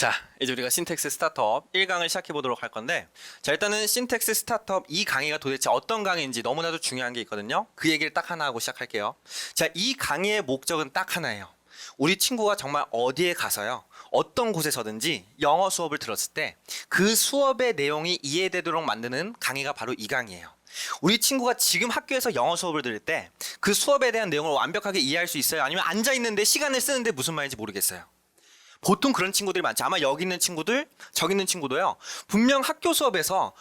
자, 이제 우리가 신텍스 스타트업 1강을 시작해 보도록 할 건데, 자, 일단은 신텍스 스타트업 이 강의가 도대체 어떤 강의인지 너무나도 중요한 게 있거든요. 그 얘기를 딱 하나 하고 시작할게요. 자, 이 강의의 목적은 딱 하나예요. 우리 친구가 정말 어디에 가서요, 어떤 곳에서든지 영어 수업을 들었을 때 그 수업의 내용이 이해되도록 만드는 강의가 바로 이 강의예요. 우리 친구가 지금 학교에서 영어 수업을 들을 때 그 수업에 대한 내용을 완벽하게 이해할 수 있어요? 아니면 앉아 있는데 시간을 쓰는데 무슨 말인지 모르겠어요? 보통 그런 친구들이 많죠. 아마 여기 있는 친구들, 저기 있는 친구도요. 분명 학교 수업에서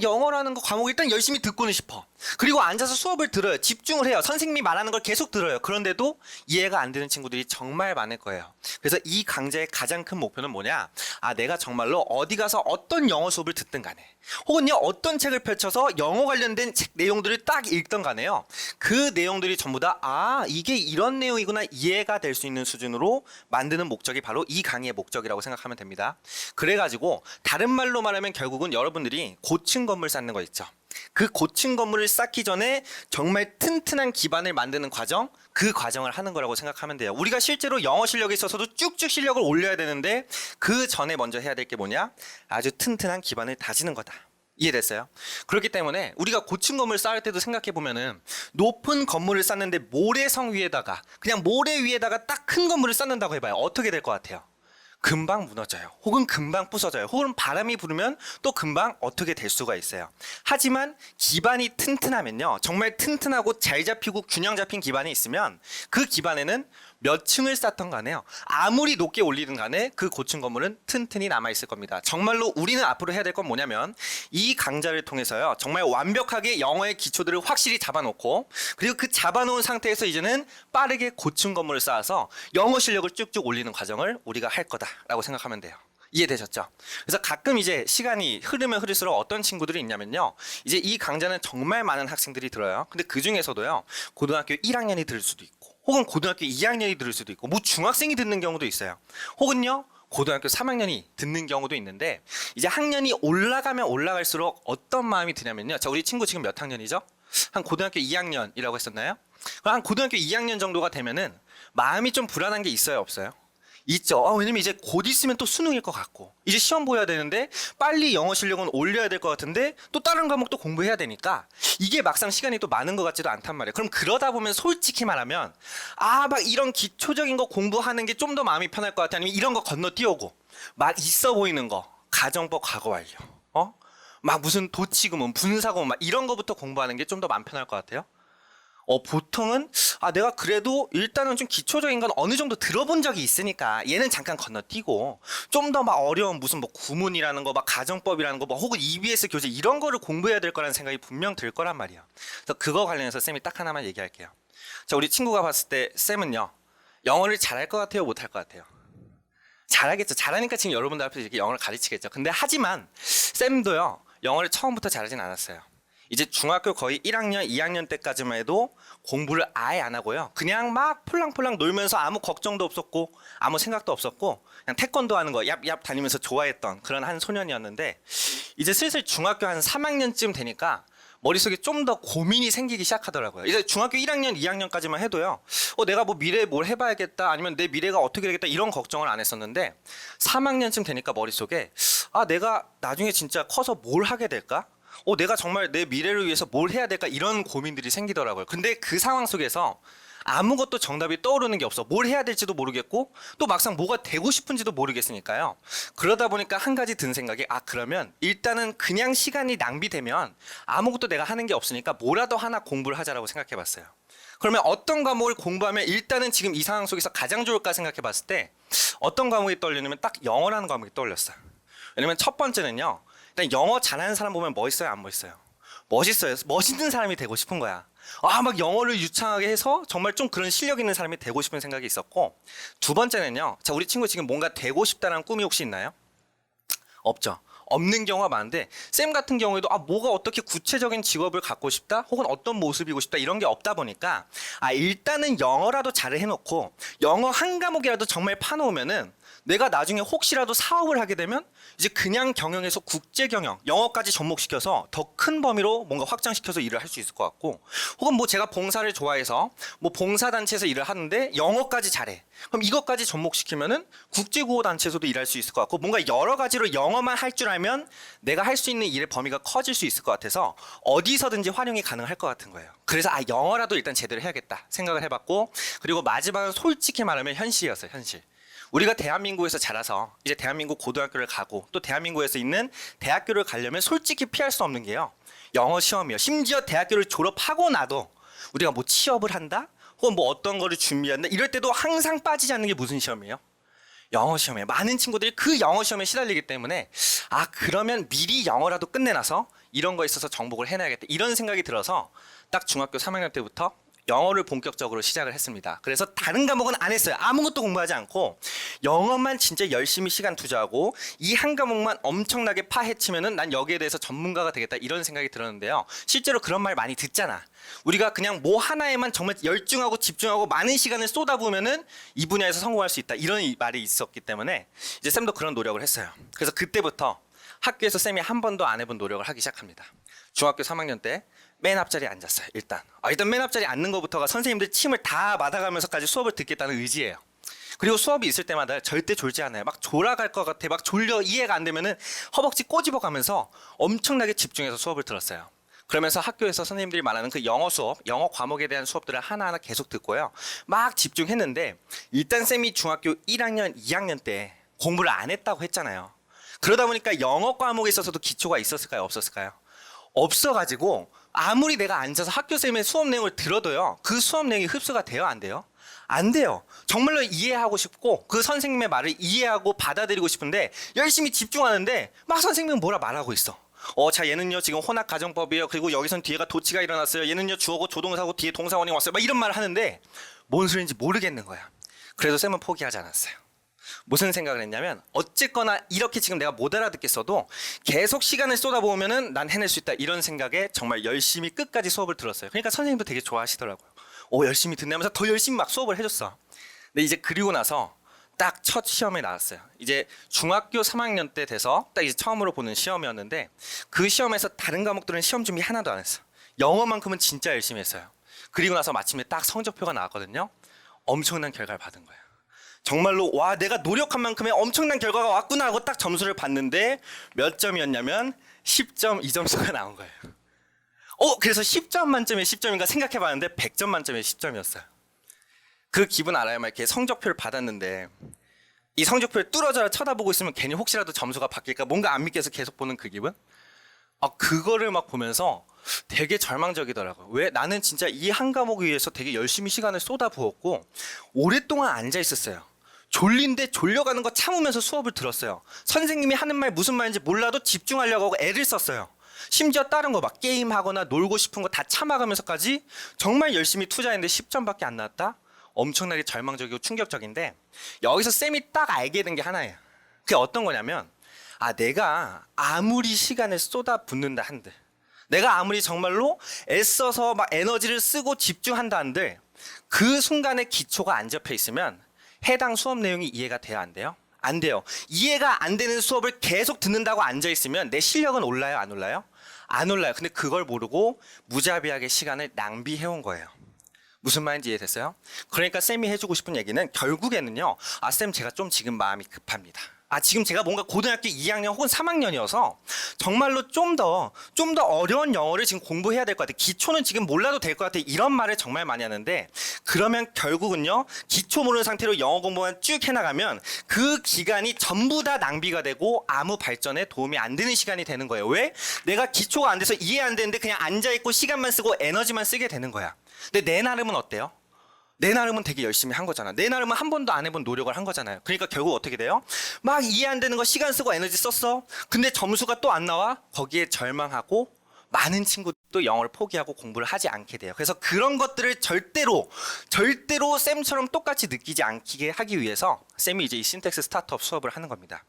영어라는 거 과목 일단 열심히 듣고는 싶어. 그리고 앉아서 수업을 들어요. 집중을 해요. 선생님이 말하는 걸 계속 들어요. 그런데도 이해가 안 되는 친구들이 정말 많을 거예요. 그래서 이 강좌의 가장 큰 목표는 뭐냐? 내가 정말로 어디 가서 어떤 영어 수업을 듣든 간에, 혹은요 어떤 책을 펼쳐서 영어 관련된 책 내용들을 딱 읽던 간에요, 그 내용들이 전부 다 이게 이런 내용이구나 이해가 될 수 있는 수준으로 만드는 목적이 바로 이 강의의 목적이라고 생각하면 됩니다. 그래가지고 다른 말로 말하면 결국은 여러분들이 고층 건물 쌓는 거 있죠. 그 고층 건물을 쌓기 전에 정말 튼튼한 기반을 만드는 과정, 그 과정을 하는 거라고 생각하면 돼요. 우리가 실제로 영어 실력에 있어서도 쭉쭉 실력을 올려야 되는데 그 전에 먼저 해야 될 게 뭐냐? 아주 튼튼한 기반을 다지는 거다. 이해됐어요? 그렇기 때문에 우리가 고층 건물 쌓을 때도 생각해 보면은, 높은 건물을 쌓는데 모래성 위에다가, 그냥 모래 위에다가 딱 큰 건물을 쌓는다고 해봐요. 어떻게 될 것 같아요? 금방 무너져요. 혹은 금방 부서져요. 혹은 바람이 부르면 또 금방 어떻게 될 수가 있어요. 하지만 기반이 튼튼하면요, 정말 튼튼하고 잘 잡히고 균형 잡힌 기반이 있으면 그 기반에는 몇 층을 쌓던 간에요, 아무리 높게 올리든 간에 그 고층 건물은 튼튼히 남아있을 겁니다. 정말로 우리는 앞으로 해야 될 건 뭐냐면, 이 강좌를 통해서요 정말 완벽하게 영어의 기초들을 확실히 잡아놓고, 그리고 그 잡아놓은 상태에서 이제는 빠르게 고층 건물을 쌓아서 영어 실력을 쭉쭉 올리는 과정을 우리가 할 거다라고 생각하면 돼요. 이해되셨죠? 그래서 가끔 이제 시간이 흐르면 흐를수록 어떤 친구들이 있냐면요, 이제 이 강좌는 정말 많은 학생들이 들어요. 근데 그 중에서도요, 고등학교 1학년이 들을 수도 있고, 혹은 고등학교 2학년이 들을 수도 있고, 뭐 중학생이 듣는 경우도 있어요. 혹은요 고등학교 3학년이 듣는 경우도 있는데, 이제 학년이 올라가면 올라갈수록 어떤 마음이 드냐면요, 자, 우리 친구 지금 몇 학년이죠? 한 고등학교 2학년이라고 했었나요? 한 고등학교 2학년 정도가 되면은 마음이 좀 불안한 게 있어요, 없어요? 있죠. 왜냐면 이제 곧 있으면 또 수능일 것 같고, 이제 시험 보여야 되는데 빨리 영어 실력은 올려야 될 것 같은데 또 다른 과목도 공부해야 되니까 이게 막상 시간이 또 많은 것 같지도 않단 말이에요. 그럼 그러다 보면 솔직히 말하면 막 이런 기초적인 거 공부하는 게 좀 더 마음이 편할 것 같아. 아니면 이런 거 건너뛰어고 막 있어 보이는 거, 가정법 과거 완료, 막 무슨 도치구문, 분사구문 막 이런 거부터 공부하는 게 좀 더 마음 편할 것 같아요. 보통은 내가 그래도 일단은 좀 기초적인 건 어느 정도 들어본 적이 있으니까 얘는 잠깐 건너뛰고 좀 더 막 어려운 무슨 뭐 구문이라는 거, 막 가정법이라는 거, 뭐 혹은 EBS 교재 이런 거를 공부해야 될 거라는 생각이 분명 들 거란 말이에요. 그래서 그거 관련해서 쌤이 딱 하나만 얘기할게요. 자, 우리 친구가 봤을 때 쌤은요, 영어를 잘할 것 같아요, 못할 것 같아요? 잘하겠죠. 잘하니까 지금 여러분들 앞에서 이렇게 영어를 가르치겠죠. 근데 하지만 쌤도요 영어를 처음부터 잘하진 않았어요. 이제 중학교 거의 1학년, 2학년 때까지만 해도 공부를 아예 안 하고요, 그냥 막 폴랑폴랑 놀면서 아무 걱정도 없었고 아무 생각도 없었고 그냥 태권도 하는 거 얍얍 다니면서 좋아했던 그런 한 소년이었는데, 이제 슬슬 중학교 한 3학년쯤 되니까 머릿속에 좀 더 고민이 생기기 시작하더라고요. 이제 중학교 1학년, 2학년까지만 해도요, 내가 뭐 미래에 뭘 해봐야겠다, 아니면 내 미래가 어떻게 되겠다 이런 걱정을 안 했었는데, 3학년쯤 되니까 머릿속에 내가 나중에 진짜 커서 뭘 하게 될까? 내가 정말 내 미래를 위해서 뭘 해야 될까? 이런 고민들이 생기더라고요. 근데 그 상황 속에서 아무것도 정답이 떠오르는 게 없어. 뭘 해야 될지도 모르겠고 또 막상 뭐가 되고 싶은지도 모르겠으니까요. 그러다 보니까 한 가지 든 생각이, 그러면 일단은 그냥 시간이 낭비되면 아무것도 내가 하는 게 없으니까 뭐라도 하나 공부를 하자라고 생각해 봤어요. 그러면 어떤 과목을 공부하면 일단은 지금 이 상황 속에서 가장 좋을까 생각해 봤을 때 어떤 과목이 떠올리냐면 딱 영어라는 과목이 떠올렸어요. 왜냐면 첫 번째는요, 일단 영어 잘하는 사람 보면 멋있어요, 안 멋있어요? 멋있어요. 멋있는 사람이 되고 싶은 거야. 막 영어를 유창하게 해서 정말 좀 그런 실력 있는 사람이 되고 싶은 생각이 있었고, 두 번째는요, 자, 우리 친구 지금 뭔가 되고 싶다는 꿈이 혹시 있나요? 없죠. 없는 경우가 많은데 쌤 같은 경우에도 뭐가 어떻게 구체적인 직업을 갖고 싶다 혹은 어떤 모습이고 싶다 이런 게 없다 보니까 일단은 영어라도 잘 해놓고 영어 한 과목이라도 정말 파놓으면은 내가 나중에 혹시라도 사업을 하게 되면 이제 그냥 경영에서 국제 경영, 영어까지 접목시켜서 더 큰 범위로 뭔가 확장시켜서 일을 할 수 있을 것 같고, 혹은 뭐 제가 봉사를 좋아해서 뭐 봉사단체에서 일을 하는데 영어까지 잘해. 그럼 이것까지 접목시키면은 국제구호단체에서도 일할 수 있을 것 같고, 뭔가 여러 가지로 영어만 할 줄 알면 내가 할 수 있는 일의 범위가 커질 수 있을 것 같아서 어디서든지 활용이 가능할 것 같은 거예요. 그래서 영어라도 일단 제대로 해야겠다 생각을 해봤고, 그리고 마지막은 솔직히 말하면 현실이었어요. 현실. 우리가 대한민국에서 자라서 이제 대한민국 고등학교를 가고 또 대한민국에서 있는 대학교를 가려면 솔직히 피할 수 없는 게요, 영어 시험이에요. 심지어 대학교를 졸업하고 나도 우리가 뭐 취업을 한다 혹은 뭐 어떤 거를 준비한다 이럴 때도 항상 빠지지 않는 게 무슨 시험이에요? 영어 시험이에요. 많은 친구들이 그 영어 시험에 시달리기 때문에 그러면 미리 영어라도 끝내놔서 이런 거에 있어서 정복을 해놔야겠다 이런 생각이 들어서 딱 중학교 3학년 때부터 영어를 본격적으로 시작을 했습니다. 그래서 다른 과목은 안 했어요. 아무것도 공부하지 않고 영어만 진짜 열심히 시간 투자하고 이 한 과목만 엄청나게 파헤치면은 난 여기에 대해서 전문가가 되겠다 이런 생각이 들었는데요. 실제로 그런 말 많이 듣잖아. 우리가 그냥 뭐 하나에만 정말 열중하고 집중하고 많은 시간을 쏟아부으면은 이 분야에서 성공할 수 있다 이런 말이 있었기 때문에 이제 쌤도 그런 노력을 했어요. 그래서 그때부터 학교에서 쌤이 한 번도 안 해본 노력을 하기 시작합니다. 중학교 3학년 때 맨 앞자리에 앉았어요. 일단 맨 앞자리에 앉는 것부터가 선생님들 침을 다 맞아가면서까지 수업을 듣겠다는 의지예요. 그리고 수업이 있을 때마다 절대 졸지 않아요. 막 졸아갈 것 같아. 막 졸려 이해가 안 되면은 허벅지 꼬집어 가면서 엄청나게 집중해서 수업을 들었어요. 그러면서 학교에서 선생님들이 말하는 그 영어 수업, 영어 과목에 대한 수업들을 하나하나 계속 듣고요. 막 집중했는데 일단 쌤이 중학교 1학년, 2학년 때 공부를 안 했다고 했잖아요. 그러다 보니까 영어 과목에 있어서도 기초가 있었을까요? 없었을까요? 없어가지고 아무리 내가 앉아서 학교 쌤의 수업 내용을 들어도요, 그 수업 내용이 흡수가 돼요? 안 돼요? 안 돼요. 정말로 이해하고 싶고 그 선생님의 말을 이해하고 받아들이고 싶은데 열심히 집중하는데 막 선생님은 뭐라 말하고 있어. 자 얘는요 지금 혼합 가정법이에요. 그리고 여기선 뒤에가 도치가 일어났어요. 얘는요 주어고 조동사고 뒤에 동사원이 왔어요. 막 이런 말을 하는데 뭔 소리인지 모르겠는 거야. 그래도 쌤은 포기하지 않았어요. 무슨 생각을 했냐면 어쨌거나 이렇게 지금 내가 못 알아듣겠어도 계속 시간을 쏟아부으면은 난 해낼 수 있다 이런 생각에 정말 열심히 끝까지 수업을 들었어요. 그러니까 선생님도 되게 좋아하시더라고요. 열심히 듣는다면서 더 열심히 막 수업을 해줬어. 근데 이제 그리고 나서 딱 첫 시험에 나왔어요. 이제 중학교 3학년 때 돼서 딱 이제 처음으로 보는 시험이었는데 그 시험에서 다른 과목들은 시험 준비 하나도 안 했어. 영어만큼은 진짜 열심히 했어요. 그리고 나서 마침내 딱 성적표가 나왔거든요. 엄청난 결과를 받은 거예요. 정말로 와 내가 노력한 만큼의 엄청난 결과가 왔구나 하고 딱 점수를 봤는데 몇 점이었냐면 10점 이 점수가 나온 거예요. 그래서 10점 만점에 10점인가 생각해봤는데 100점 만점에 10점이었어요. 그 기분 알아요? 막 이렇게 성적표를 받았는데 이 성적표를 뚫어져라 쳐다보고 있으면 괜히 혹시라도 점수가 바뀔까 뭔가 안 믿겨서 계속 보는 그 기분? 그거를 막 보면서 되게 절망적이더라고요. 왜? 나는 진짜 이 한 과목을 위해서 되게 열심히 시간을 쏟아부었고 오랫동안 앉아 있었어요. 졸린데 졸려가는 거 참으면서 수업을 들었어요. 선생님이 하는 말 무슨 말인지 몰라도 집중하려고 하고 애를 썼어요. 심지어 다른 거 막 게임하거나 놀고 싶은 거 다 참아가면서까지 정말 열심히 투자했는데 10점밖에 안 나왔다? 엄청나게 절망적이고 충격적인데 여기서 쌤이 딱 알게 된 게 하나예요. 그게 어떤 거냐면 내가 아무리 시간을 쏟아붓는다 한들 내가 아무리 정말로 애써서 막 에너지를 쓰고 집중한다 한들 그 순간에 기초가 안 잡혀 있으면 해당 수업 내용이 이해가 돼야 안 돼요? 안 돼요. 이해가 안 되는 수업을 계속 듣는다고 앉아있으면 내 실력은 올라요? 안 올라요? 안 올라요. 근데 그걸 모르고 무자비하게 시간을 낭비해온 거예요. 무슨 말인지 이해됐어요? 그러니까 쌤이 해주고 싶은 얘기는 결국에는요. 쌤 제가 좀 지금 마음이 급합니다. 지금 제가 뭔가 고등학교 2학년 혹은 3학년이어서 정말로 좀 더 어려운 영어를 지금 공부해야 될 것 같아요. 기초는 지금 몰라도 될 것 같아요. 이런 말을 정말 많이 하는데 그러면 결국은요. 기초 모르는 상태로 영어 공부만 쭉 해나가면 그 기간이 전부 다 낭비가 되고 아무 발전에 도움이 안 되는 시간이 되는 거예요. 왜? 내가 기초가 안 돼서 이해 안 되는데 그냥 앉아있고 시간만 쓰고 에너지만 쓰게 되는 거야. 근데 내 나름은 어때요? 내 나름은 되게 열심히 한 거잖아. 내 나름은 한 번도 안 해본 노력을 한 거잖아요. 그러니까 결국 어떻게 돼요? 막 이해 안 되는 거 시간 쓰고 에너지 썼어. 근데 점수가 또 안 나와? 거기에 절망하고 많은 친구들 또 영어를 포기하고 공부를 하지 않게 돼요. 그래서 그런 것들을 절대로 쌤처럼 똑같이 느끼지 않게 하기 위해서 쌤이 이제 이 신텍스 스타트업 수업을 하는 겁니다.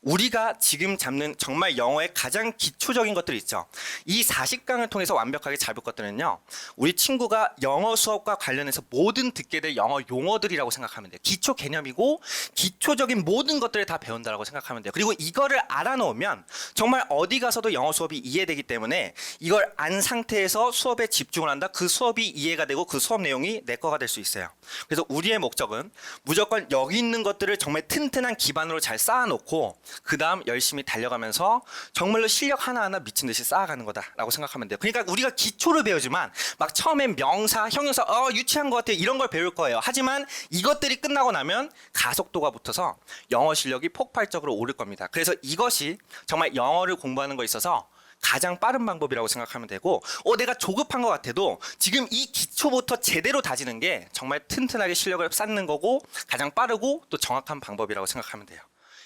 우리가 지금 잡는 정말 영어의 가장 기초적인 것들 있죠. 이 40강을 통해서 완벽하게 잡을 것들은요. 우리 친구가 영어 수업과 관련해서 모든 듣게 될 영어 용어들이라고 생각하면 돼요. 기초 개념이고 기초적인 모든 것들을 다 배운다라고 생각하면 돼요. 그리고 이거를 알아놓으면 정말 어디 가서도 영어 수업이 이해되기 때문에 이걸 안 상태에서 수업에 집중을 한다. 그 수업이 이해가 되고 그 수업 내용이 내 거가 될 수 있어요. 그래서 우리의 목적은 무조건 여기 있는 것들을 정말 튼튼한 기반으로 잘 쌓아놓고 그 다음 열심히 달려가면서 정말로 실력 하나하나 미친 듯이 쌓아가는 거다라고 생각하면 돼요. 그러니까 우리가 기초를 배우지만 막 처음엔 명사, 형용사 유치한 것 같아요. 이런 걸 배울 거예요. 하지만 이것들이 끝나고 나면 가속도가 붙어서 영어 실력이 폭발적으로 오를 겁니다. 그래서 이것이 정말 영어를 공부하는 거 있어서 가장 빠른 방법이라고 생각하면 되고 내가 조급한 것 같아도 지금 이 기초부터 제대로 다지는 게 정말 튼튼하게 실력을 쌓는 거고 가장 빠르고 또 정확한 방법이라고 생각하면 돼요.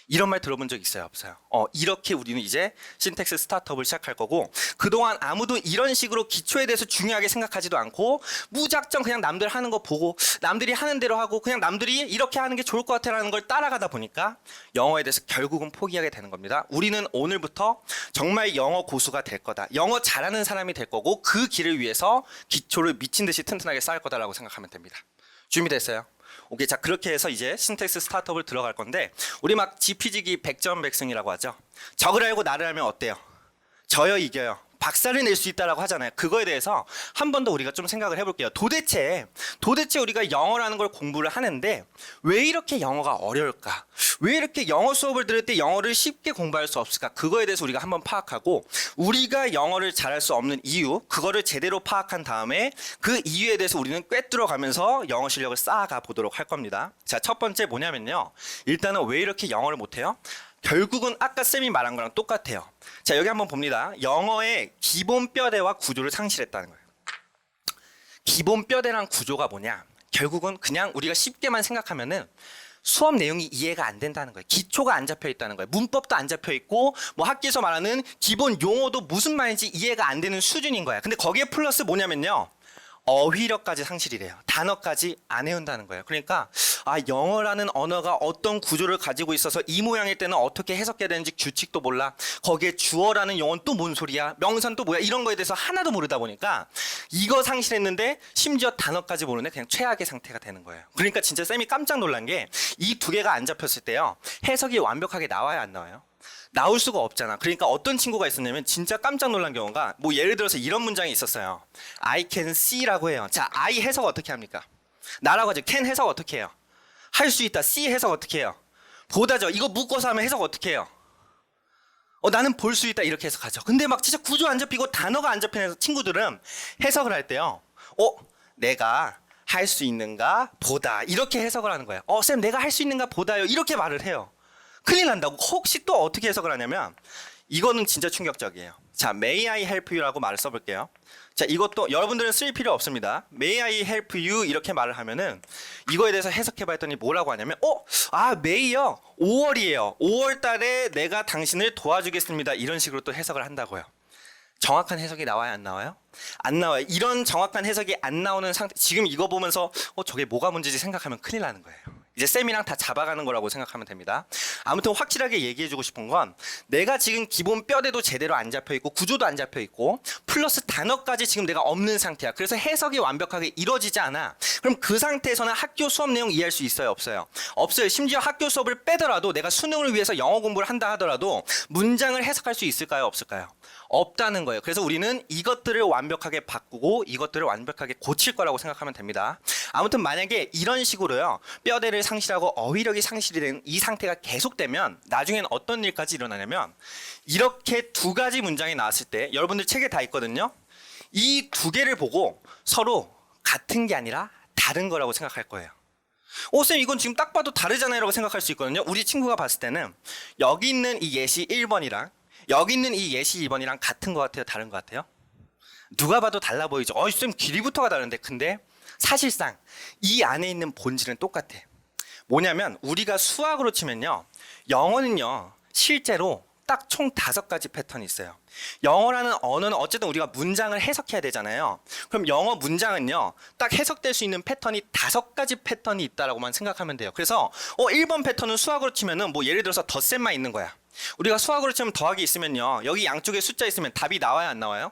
이런 말 들어본 적 있어요? 없어요? 이렇게 우리는 이제 신텍스 스타트업을 시작할 거고 그동안 아무도 이런 식으로 기초에 대해서 중요하게 생각하지도 않고 무작정 그냥 남들 하는 거 보고 남들이 하는 대로 하고 그냥 남들이 이렇게 하는 게 좋을 것 같아라는 걸 따라가다 보니까 영어에 대해서 결국은 포기하게 되는 겁니다. 우리는 오늘부터 정말 영어 고수가 될 거다. 영어 잘하는 사람이 될 거고 그 길을 위해서 기초를 미친 듯이 튼튼하게 쌓을 거다라고 생각하면 됩니다. 준비됐어요? 오케이, 자 그렇게 해서 이제 신텍스 스타트업을 들어갈 건데 우리 막 지피지기 100점 백승이라고 하죠. 적을 알고 나를 알면 어때요? 져요, 이겨요? 박살을 낼 수 있다라고 하잖아요. 그거에 대해서 한 번 더 우리가 좀 생각을 해볼게요. 도대체 우리가 영어라는 걸 공부를 하는데 왜 이렇게 영어가 어려울까? 왜 이렇게 영어 수업을 들을 때 영어를 쉽게 공부할 수 없을까? 그거에 대해서 우리가 한번 파악하고 우리가 영어를 잘할 수 없는 이유, 그거를 제대로 파악한 다음에 그 이유에 대해서 우리는 꿰뚫어 가면서 영어 실력을 쌓아가 보도록 할 겁니다. 자, 첫 번째 뭐냐면요. 일단은 왜 이렇게 영어를 못해요? 결국은 아까 쌤이 말한 거랑 똑같아요. 자, 여기 한번 봅니다. 영어의 기본 뼈대와 구조를 상실했다는 거예요. 기본 뼈대랑 구조가 뭐냐? 결국은 그냥 우리가 쉽게만 생각하면은 수업 내용이 이해가 안 된다는 거예요. 기초가 안 잡혀 있다는 거예요. 문법도 안 잡혀 있고 뭐 학교에서 말하는 기본 용어도 무슨 말인지 이해가 안 되는 수준인 거야. 근데 거기에 플러스 뭐냐면요. 어휘력까지 상실이래요. 단어까지 안 외운다는 거예요. 그러니까 영어라는 언어가 어떤 구조를 가지고 있어서 이 모양일 때는 어떻게 해석해야 되는지 규칙도 몰라. 거기에 주어라는 용어는 또 뭔 소리야? 명사는 또 뭐야? 이런 거에 대해서 하나도 모르다 보니까 이거 상실했는데 심지어 단어까지 모르네. 그냥 최악의 상태가 되는 거예요. 그러니까 진짜 쌤이 깜짝 놀란 게 이 두 개가 안 잡혔을 때요. 해석이 완벽하게 나와야 안 나와요? 나올 수가 없잖아. 그러니까 어떤 친구가 있었냐면 진짜 깜짝 놀란 경우가 뭐 예를 들어서 이런 문장이 있었어요. I can see라고 해요. 자, I 해석 어떻게 합니까? 나라고 하죠. can 해석 어떻게 해요? 할 수 있다. see 해석 어떻게 해요? 보다죠. 이거 묶어서 하면 해석 어떻게 해요? 나는 볼 수 있다. 이렇게 해석하죠. 근데 막 진짜 구조 안 잡히고 단어가 안 잡히는 친구들은 해석을 할 때요. 내가 할 수 있는가 보다. 이렇게 해석을 하는 거예요. 쌤 내가 할 수 있는가 보다요. 이렇게 말을 해요. 큰일 난다고. 혹시 또 어떻게 해석을 하냐면 이거는 진짜 충격적이에요. 자, may I help you라고 말을 써볼게요. 자, 이것도 여러분들은 쓸 필요 없습니다. may I help you 이렇게 말을 하면은 이거에 대해서 해석해봤더니 뭐라고 하냐면 may요 5월이에요. 5월 달에 내가 당신을 도와주겠습니다. 이런 식으로 또 해석을 한다고요. 정확한 해석이 나와요, 안 나와요? 안 나와요. 이런 정확한 해석이 안 나오는 상태, 지금 이거 보면서 저게 뭐가 문제지 생각하면 큰일 나는 거예요. 이제 쌤이랑 다 잡아가는 거라고 생각하면 됩니다. 아무튼 확실하게 얘기해주고 싶은 건 내가 지금 기본 뼈대도 제대로 안 잡혀있고 구조도 안 잡혀있고 플러스 단어까지 지금 내가 없는 상태야. 그래서 해석이 완벽하게 이루어지지 않아. 그럼 그 상태에서는 학교 수업 내용 이해할 수 있어요? 없어요? 없어요. 심지어 학교 수업을 빼더라도 내가 수능을 위해서 영어 공부를 한다 하더라도 문장을 해석할 수 있을까요? 없을까요? 없다는 거예요. 그래서 우리는 이것들을 완벽하게 바꾸고 이것들을 완벽하게 고칠 거라고 생각하면 됩니다. 아무튼 만약에 이런 식으로요. 뼈대를 상실하고 어휘력이 상실이 된 이 상태가 계속되면 나중엔 어떤 일까지 일어나냐면 이렇게 두 가지 문장이 나왔을 때 여러분들 책에 다 있거든요. 이 두 개를 보고 서로 같은 게 아니라 다른 거라고 생각할 거예요. 쌤 이건 지금 딱 봐도 다르잖아요 라고 생각할 수 있거든요. 우리 친구가 봤을 때는 여기 있는 이 예시 1번이랑 여기 있는 이 예시 2번이랑 같은 것 같아요? 다른 것 같아요? 누가 봐도 달라 보이죠. 쌤 길이부터가 다른데. 근데 사실상 이 안에 있는 본질은 똑같아. 뭐냐면 우리가 수학으로 치면요. 영어는요. 실제로 딱 총 5가지 패턴이 있어요. 영어라는 언어는 어쨌든 우리가 문장을 해석해야 되잖아요. 그럼 영어 문장은요, 딱 해석될 수 있는 패턴이 5가지 패턴이 있다라고만 생각하면 돼요. 그래서 1번 패턴은 수학으로 치면은 뭐 예를 들어서 덧셈만 있는 거야. 우리가 수학으로 치면 더하기 있으면요, 여기 양쪽에 숫자 있으면 답이 나와요, 안 나와요?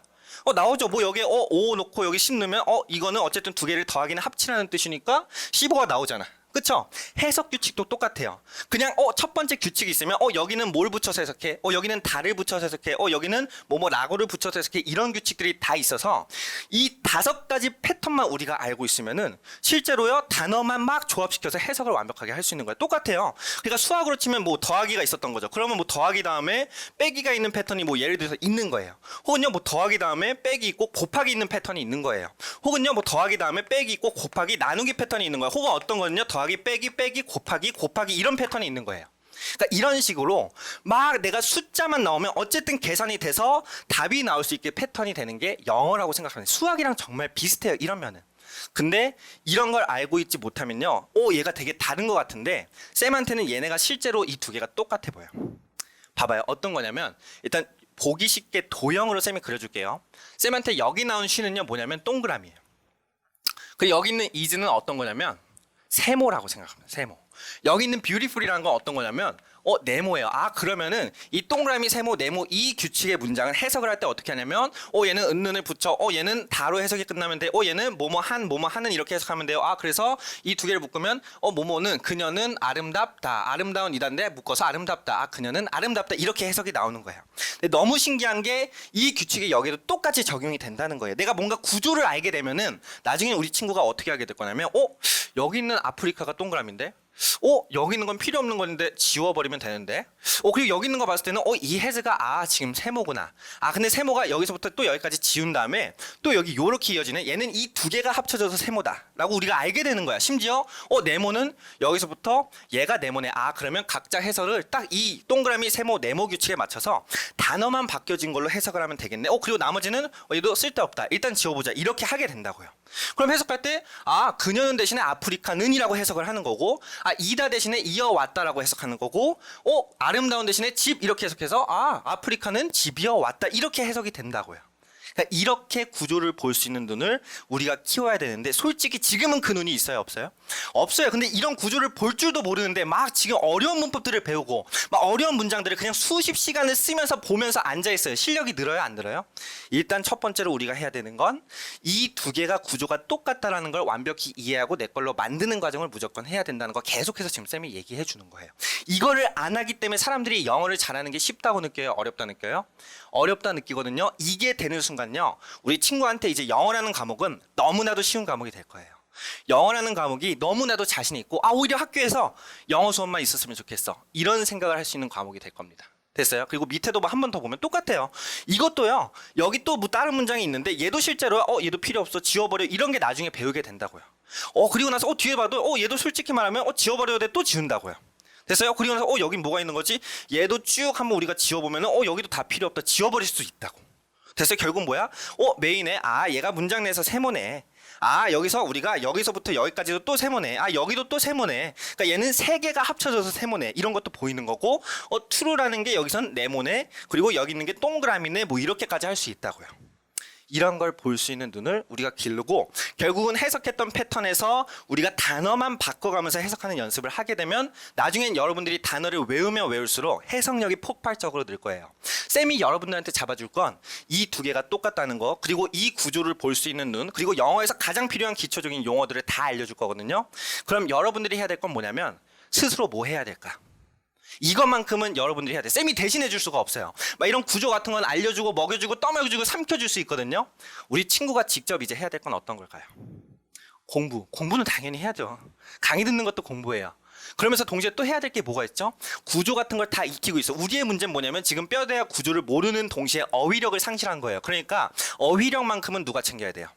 나오죠. 뭐 여기에 5 놓고 여기 10 넣으면 이거는 어쨌든 두 개를 더하기는 합치라는 뜻이니까 15가 나오잖아. 그쵸? 해석 규칙도 똑같아요. 그냥 첫 번째 규칙이 있으면 여기는 뭘 붙여서 해석해, 여기는 달을 붙여서 해석해, 여기는 라고를 붙여서 해석해, 이런 규칙들이 다 있어서 이 5가지 패턴만 우리가 알고 있으면은 실제로요, 단어만 막 조합시켜서 해석을 완벽하게 할 수 있는 거예요. 똑같아요. 그러니까 수학으로 치면 뭐 더하기가 있었던 거죠. 그러면 뭐 더하기 다음에 빼기가 있는 패턴이 뭐 예를 들어서 있는 거예요. 혹은요, 뭐 더하기 다음에 빼기 있고 곱하기 있는 패턴이 있는 거예요. 혹은요, 뭐 더하기 다음에 빼기 있고 곱하기 나누기 패턴이 있는 거예요. 혹은 어떤 거는요, 더하기 빼기 곱하기 이런 패턴이 있는 거예요. 그러니까 이런 식으로 막 내가 숫자만 나오면 어쨌든 계산이 돼서 답이 나올 수 있게 패턴이 되는 게 영어라고 생각하면 돼요. 수학이랑 정말 비슷해요, 이러면은. 근데 이런 걸 알고 있지 못하면요, 얘가 되게 다른 것 같은데 쌤한테는 얘네가 실제로 이 두 개가 똑같아 보여. 봐봐요. 어떤 거냐면, 일단 보기 쉽게 도형으로 쌤이 그려줄게요. 쌤한테 여기 나온 쉬는요, 뭐냐면 동그라미예요. 그리고 여기 있는 is는 어떤 거냐면 세모라고 생각합니다. 세모. 여기 있는 beautiful이라는 건 어떤 거냐면 네모예요. 그러면은 이 동그라미, 세모, 네모 이 규칙의 문장을 해석을 할 때 어떻게 하냐면 얘는 은는을 붙여, 얘는 다로 해석이 끝나면 돼, 얘는 뭐뭐하는 이렇게 해석하면 돼요. 그래서 이 두 개를 묶으면 뭐뭐는 그녀는 아름답다, 아름다운 이단데 묶어서 아름답다, 그녀는 아름답다, 이렇게 해석이 나오는 거예요. 근데 너무 신기한 게 이 규칙이 여기도 똑같이 적용이 된다는 거예요. 내가 뭔가 구조를 알게 되면은 나중에 우리 친구가 어떻게 하게 될 거냐면 여기 있는 아프리카가 동그라미인데 여기 있는 건 필요 없는 건데 지워버리면 되는데, 그리고 여기 있는 거 봤을 때는 이 헤즈가 지금 세모구나. 근데 세모가 여기서부터 또 여기까지 지운 다음에 또 여기 요렇게 이어지네. 얘는 이 두 개가 합쳐져서 세모다 라고 우리가 알게 되는 거야. 심지어 네모는 여기서부터 얘가 네모네. 그러면 각자 해설을 딱 이 동그라미, 세모, 네모 규칙에 맞춰서 단어만 바뀌어진 걸로 해석을 하면 되겠네. 그리고 나머지는 얘도 쓸데없다, 일단 지워보자, 이렇게 하게 된다고요. 그럼 해석할 때 그녀는 대신에 아프리카는이라고 해석을 하는 거고, 이다 대신에 이어왔다라고 해석하는 거고, 아름다운 대신에 집 이렇게 해석해서 아프리카는 집이어왔다, 이렇게 해석이 된다고요. 그러니까 이렇게 구조를 볼 수 있는 눈을 우리가 키워야 되는데, 솔직히 지금은 그 눈이 있어요, 없어요? 없어요. 근데 이런 구조를 볼 줄도 모르는데 막 지금 어려운 문법들을 배우고 막 어려운 문장들을 그냥 수십 시간을 쓰면서 보면서 앉아 있어요. 실력이 늘어요, 안 늘어요? 일단 첫 번째로 우리가 해야 되는 건 이 두 개가 구조가 똑같다라는 걸 완벽히 이해하고 내 걸로 만드는 과정을 무조건 해야 된다는 거 계속해서 지금 쌤이 얘기해 주는 거예요. 이거를 안 하기 때문에 사람들이 영어를 잘하는 게 쉽다고 느껴요, 어렵다 느껴요? 어렵다 느끼거든요. 이게 되는 순간요, 우리 친구한테 이제 영어라는 과목은 너무나도 쉬운 과목이 될 거예요. 영어라는 과목이 너무나도 자신 있고 오히려 학교에서 영어 수업만 있었으면 좋겠어, 이런 생각을 할 수 있는 과목이 될 겁니다. 됐어요? 그리고 밑에도 한 번 더 보면 똑같아요. 이것도요, 여기 또 뭐 다른 문장이 있는데 얘도 실제로 얘도 필요 없어, 지워버려, 이런 게 나중에 배우게 된다고요. 그리고 나서 뒤에 봐도 얘도 솔직히 말하면 지워버려야 돼, 또 지운다고요. 됐어요? 그리고 나서 여긴 뭐가 있는 거지? 얘도 쭉 한번 우리가 지워보면은 여기도 다 필요 없다, 지워버릴 수 있다고. 됐어요? 결국 뭐야? 메인에 얘가 문장 내에서 세모네. 여기서 우리가 여기서부터 여기까지도 또 세모네. 여기도 또 세모네. 그러니까 얘는 세 개가 합쳐져서 세모네, 이런 것도 보이는 거고, true라는 게 여기선 네모네, 그리고 여기 있는 게 동그라미네, 뭐 이렇게까지 할 수 있다고요. 이런 걸 볼 수 있는 눈을 우리가 기르고, 결국은 해석했던 패턴에서 우리가 단어만 바꿔가면서 해석하는 연습을 하게 되면 나중엔 여러분들이 단어를 외우면 외울수록 해석력이 폭발적으로 늘 거예요. 쌤이 여러분들한테 잡아줄 건 이 두 개가 똑같다는 거, 그리고 이 구조를 볼 수 있는 눈, 그리고 영어에서 가장 필요한 기초적인 용어들을 다 알려줄 거거든요. 그럼 여러분들이 해야 될 건 뭐냐면 스스로 뭐 해야 될까? 이것만큼은 여러분들이 해야 돼. 쌤이 대신해 줄 수가 없어요. 막 이런 구조 같은 건 알려주고 먹여주고 떠먹여주고 삼켜줄 수 있거든요. 우리 친구가 직접 이제 해야 될 건 어떤 걸까요? 공부는 당연히 해야죠. 강의 듣는 것도 공부예요. 그러면서 동시에 또 해야 될 게 뭐가 있죠? 구조 같은 걸 다 익히고 있어. 우리의 문제는 뭐냐면 지금 뼈대와 구조를 모르는 동시에 어휘력을 상실한 거예요. 그러니까 어휘력만큼은 누가 챙겨야 돼요?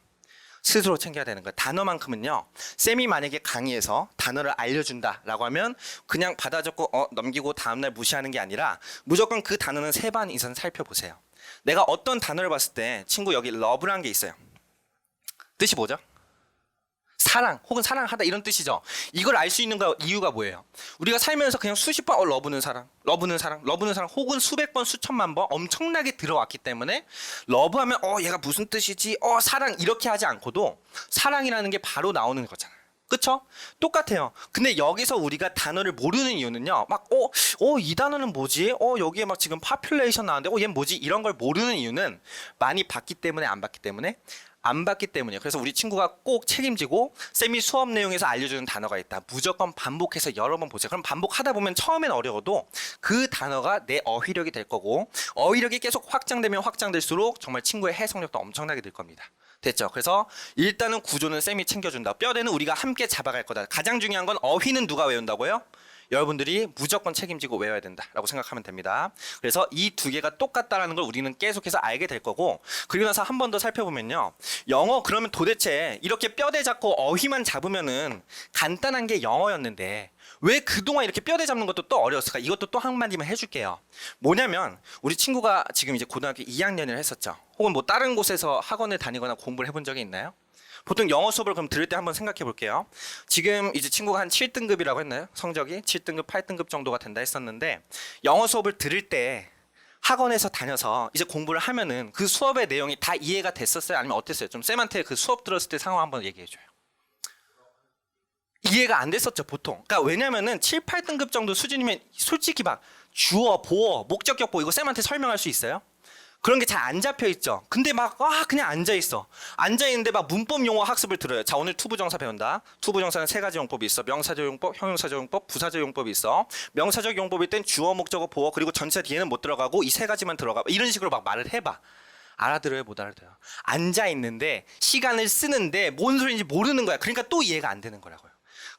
스스로 챙겨야 되는 거예요. 단어만큼은요, 쌤이 만약에 강의에서 단어를 알려준다라고 하면 그냥 받아 적고 넘기고 다음날 무시하는 게 아니라 무조건 그 단어는 3번 이상 살펴보세요. 내가 어떤 단어를 봤을 때 친구 여기 love라는 게 있어요. 뜻이 뭐죠? 사랑 혹은 사랑하다 이런 뜻이죠. 이걸 알 수 있는 이유가 뭐예요? 우리가 살면서 그냥 수십 번 러브는 사랑, 러브는 사랑, 러브는 사랑 혹은 수백 번 수천만 번 엄청나게 들어왔기 때문에 러브하면 얘가 무슨 뜻이지? 사랑 이렇게 하지 않고도 사랑이라는 게 바로 나오는 거잖아요. 그쵸? 똑같아요. 근데 여기서 우리가 단어를 모르는 이유는요. 막 이 단어는 뭐지? 여기에 막 지금 파퓰레이션 나왔는데 얘는 뭐지? 이런 걸 모르는 이유는 많이 봤기 때문에 안 봤기 때문에 안 봤기 때문이에요. 그래서 우리 친구가 꼭 책임지고 쌤이 수업 내용에서 알려주는 단어가 있다. 무조건 반복해서 여러 번 보세요. 그럼 반복하다 보면 처음엔 어려워도 그 단어가 내 어휘력이 될 거고 어휘력이 계속 확장되면 확장될수록 정말 친구의 해석력도 엄청나게 늘 겁니다. 됐죠? 그래서 일단은 구조는 쌤이 챙겨준다. 뼈대는 우리가 함께 잡아갈 거다. 가장 중요한 건 어휘는 누가 외운다고요? 여러분들이 무조건 책임지고 외워야 된다라고 생각하면 됩니다. 그래서 이 두 개가 똑같다라는 걸 우리는 계속해서 알게 될 거고 그리고 나서 한 번 더 살펴보면요. 영어 그러면 도대체 이렇게 뼈대 잡고 어휘만 잡으면은 간단한 게 영어였는데 왜 그동안 이렇게 뼈대 잡는 것도 또 어려웠을까? 이것도 또 한마디만 해줄게요. 뭐냐면 우리 친구가 지금 이제 고등학교 2학년을 했었죠. 혹은 뭐 다른 곳에서 학원을 다니거나 공부를 해본 적이 있나요? 보통 영어 수업을 그럼 들을 때 한번 생각해 볼게요. 지금 이제 친구가 한 7등급이라고 했나요? 성적이 7등급, 8등급 정도가 된다 했었는데 영어 수업을 들을 때 학원에서 다녀서 이제 공부를 하면은 그 수업의 내용이 다 이해가 됐었어요? 아니면 어땠어요? 좀 쌤한테 그 수업 들었을 때 상황 한번 얘기해 줘요. 이해가 안 됐었죠, 보통. 그러니까 왜냐면은 7, 8등급 정도 수준이면 솔직히 막 주어, 보어, 목적격 보어 이거 쌤한테 설명할 수 있어요? 그런 게 잘 안 잡혀 있죠. 근데 막 그냥 앉아 있어. 앉아 있는데 막 문법 용어 학습을 들어요. 자, 오늘 투부정사 배운다. 투부정사는 세 가지 용법이 있어. 명사적 용법, 형용사적 용법, 부사적 용법이 있어. 명사적 용법일 땐 주어, 목적어, 보어 그리고 전체 뒤에는 못 들어가고 이 세 가지만 들어가. 이런 식으로 막 말을 해봐. 알아들어요, 못 알아들어요? 앉아 있는데 시간을 쓰는데 뭔 소리인지 모르는 거야. 그러니까 또 이해가 안 되는 거라고요.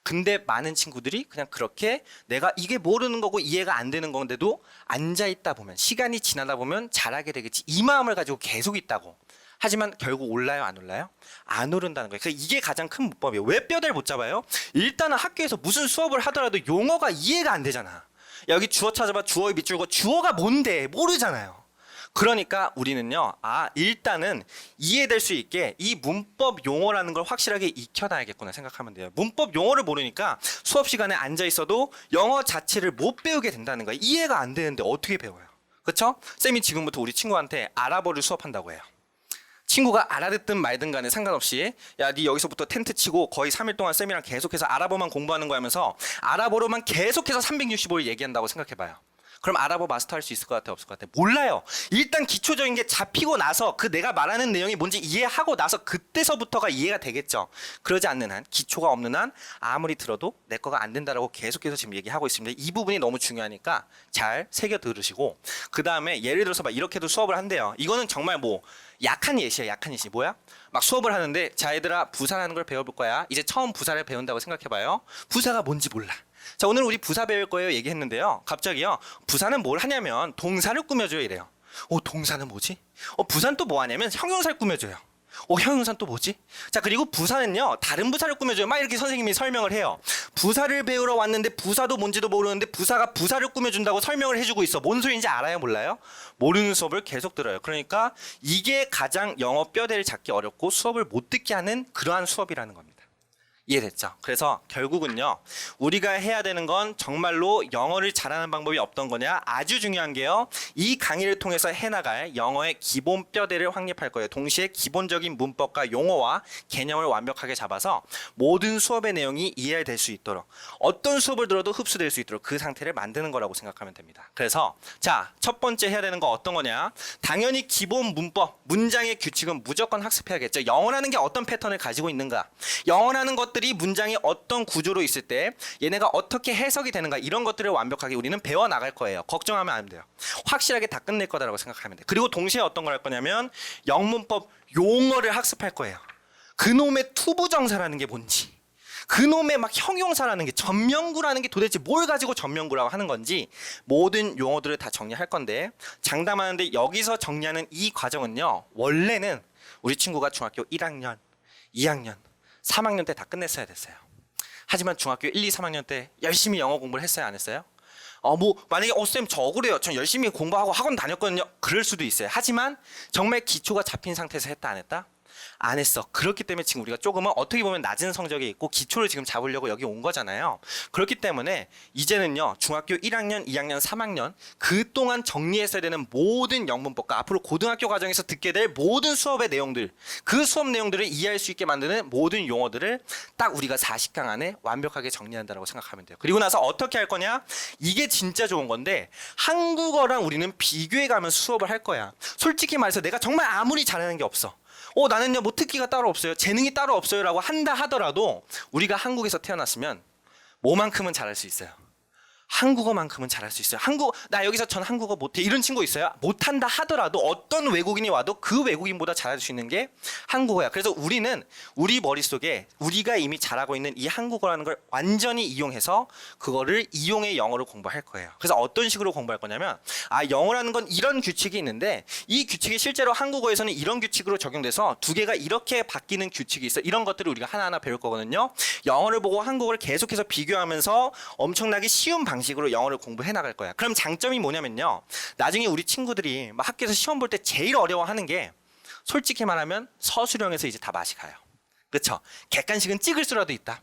근데 많은 친구들이 그냥 그렇게 내가 이게 모르는 거고 이해가 안 되는 건데도 앉아 있다 보면 시간이 지나다 보면 잘하게 되겠지 이 마음을 가지고 계속 있다고. 하지만 결국 올라요, 안 올라요? 안 오른다는 거예요. 그래서 이게 가장 큰 문법이에요. 왜 뼈대를 못 잡아요? 일단은 학교에서 무슨 수업을 하더라도 용어가 이해가 안 되잖아. 여기 주어 찾아봐. 주어의 밑줄고 주어가 뭔데 모르잖아요. 그러니까 우리는요, 일단은 이해될 수 있게 이 문법 용어라는 걸 확실하게 익혀놔야겠구나 생각하면 돼요. 문법 용어를 모르니까 수업 시간에 앉아 있어도 영어 자체를 못 배우게 된다는 거예요. 이해가 안 되는데 어떻게 배워요? 그렇죠? 쌤이 지금부터 우리 친구한테 아랍어를 수업한다고 해요. 친구가 알아듣든 말든 간에 상관없이 야, 네 여기서부터 텐트 치고 거의 3일 동안 쌤이랑 계속해서 아랍어만 공부하는 거 하면서 아랍어로만 계속해서 365일 얘기한다고 생각해봐요. 그럼 아랍어 마스터할 수 있을 것 같아, 없을 것 같아? 몰라요. 일단 기초적인 게 잡히고 나서 그 내가 말하는 내용이 뭔지 이해하고 나서 그때서부터가 이해가 되겠죠. 그러지 않는 한, 기초가 없는 한 아무리 들어도 내 거가 안 된다라고 계속해서 지금 얘기하고 있습니다. 이 부분이 너무 중요하니까 잘 새겨 들으시고 그 다음에 예를 들어서 막 이렇게도 수업을 한대요. 이거는 정말 뭐 약한 예시야. 약한 예시. 뭐야? 막 수업을 하는데 자 얘들아 부사라는 걸 배워볼 거야. 이제 처음 부사를 배운다고 생각해봐요. 부사가 뭔지 몰라. 자, 오늘 우리 부사 배울 거예요 얘기했는데요. 갑자기요. 부사는 뭘 하냐면 동사를 꾸며줘요 이래요. 동사는 뭐지? 부사는 또 뭐 하냐면 형용사를 꾸며줘요. 형용사는 또 뭐지? 자, 그리고 부사는요 다른 부사를 꾸며줘요. 막 이렇게 선생님이 설명을 해요. 부사를 배우러 왔는데 부사도 뭔지도 모르는데 부사가 부사를 꾸며준다고 설명을 해주고 있어. 뭔 소리인지 알아요, 몰라요? 모르는 수업을 계속 들어요. 그러니까 이게 가장 영어 뼈대를 잡기 어렵고 수업을 못 듣게 하는 그러한 수업이라는 겁니다. 이해됐죠? 그래서 결국은요 우리가 해야 되는 건 정말로 영어를 잘하는 방법이 없던 거냐, 아주 중요한 게요 이 강의를 통해서 해나갈 영어의 기본 뼈대를 확립할 거예요. 동시에 기본적인 문법과 용어와 개념을 완벽하게 잡아서 모든 수업의 내용이 이해될 수 있도록, 어떤 수업을 들어도 흡수될 수 있도록 그 상태를 만드는 거라고 생각하면 됩니다. 그래서 자, 첫 번째 해야 되는 거 어떤 거냐, 당연히 기본 문법, 문장의 규칙은 무조건 학습해야겠죠. 영어라는 게 어떤 패턴을 가지고 있는가, 영어라는 것 들이 문장이 어떤 구조로 있을 때 얘네가 어떻게 해석이 되는가, 이런 것들을 완벽하게 우리는 배워 나갈 거예요. 걱정하면 안 돼요. 확실하게 다 끝낼 거다라고 생각하면 돼요. 그리고 동시에 어떤 걸 할 거냐면 영문법 용어를 학습할 거예요. 그놈의 투부정사라는 게 뭔지, 그놈의 막 형용사라는 게, 전명구라는 게 도대체 뭘 가지고 전명구라고 하는 건지 모든 용어들을 다 정리할 건데, 장담하는데 여기서 정리하는 이 과정은요 원래는 우리 친구가 중학교 1학년, 2학년 3학년 때 다 끝냈어야 됐어요. 하지만 중학교 1, 2, 3학년 때 열심히 영어 공부를 했어요, 안 했어요? 만약에 쌤 저 억울해요. 전 열심히 공부하고 학원 다녔거든요. 그럴 수도 있어요. 하지만 정말 기초가 잡힌 상태에서 했다, 안 했다? 안 했어. 그렇기 때문에 지금 우리가 조금은 어떻게 보면 낮은 성적이 있고 기초를 지금 잡으려고 여기 온 거잖아요. 그렇기 때문에 이제는요, 중학교 1학년, 2학년, 3학년 그동안 정리했어야 되는 모든 영문법과 앞으로 고등학교 과정에서 듣게 될 모든 수업의 내용들, 그 수업 내용들을 이해할 수 있게 만드는 모든 용어들을 딱 우리가 40강 안에 완벽하게 정리한다고 생각하면 돼요. 그리고 나서 어떻게 할 거냐? 이게 진짜 좋은 건데, 한국어랑 우리는 비교해 가면서 수업을 할 거야. 솔직히 말해서 내가 정말 아무리 잘하는 게 없어. 나는요 뭐 특기가 따로 없어요, 재능이 따로 없어요 라고 한다 하더라도 우리가 한국에서 태어났으면 뭐만큼은 잘할 수 있어요. 한국어만큼은 잘할 수 있어요. 나 여기서 전 한국어 못해 이런 친구 있어요? 못한다 하더라도 어떤 외국인이 와도 그 외국인보다 잘할 수 있는 게 한국어야. 그래서 우리는 우리 머릿속에 우리가 이미 잘하고 있는 이 한국어라는 걸 완전히 이용해서 그거를 이용해 영어를 공부할 거예요. 그래서 어떤 식으로 공부할 거냐면, 영어라는 건 이런 규칙이 있는데 이 규칙이 실제로 한국어에서는 이런 규칙으로 적용돼서 두 개가 이렇게 바뀌는 규칙이 있어. 이런 것들을 우리가 하나하나 배울 거거든요. 영어를 보고 한국어를 계속해서 비교하면서 엄청나게 쉬운 방식으로 영어를 공부해 나갈 거야. 그럼 장점이 뭐냐면요, 나중에 우리 친구들이 막 학교에서 시험 볼 때 제일 어려워하는 게, 솔직히 말하면 서술형에서 이제 다 맛이 가요. 그렇죠? 객관식은 찍을 수라도 있다.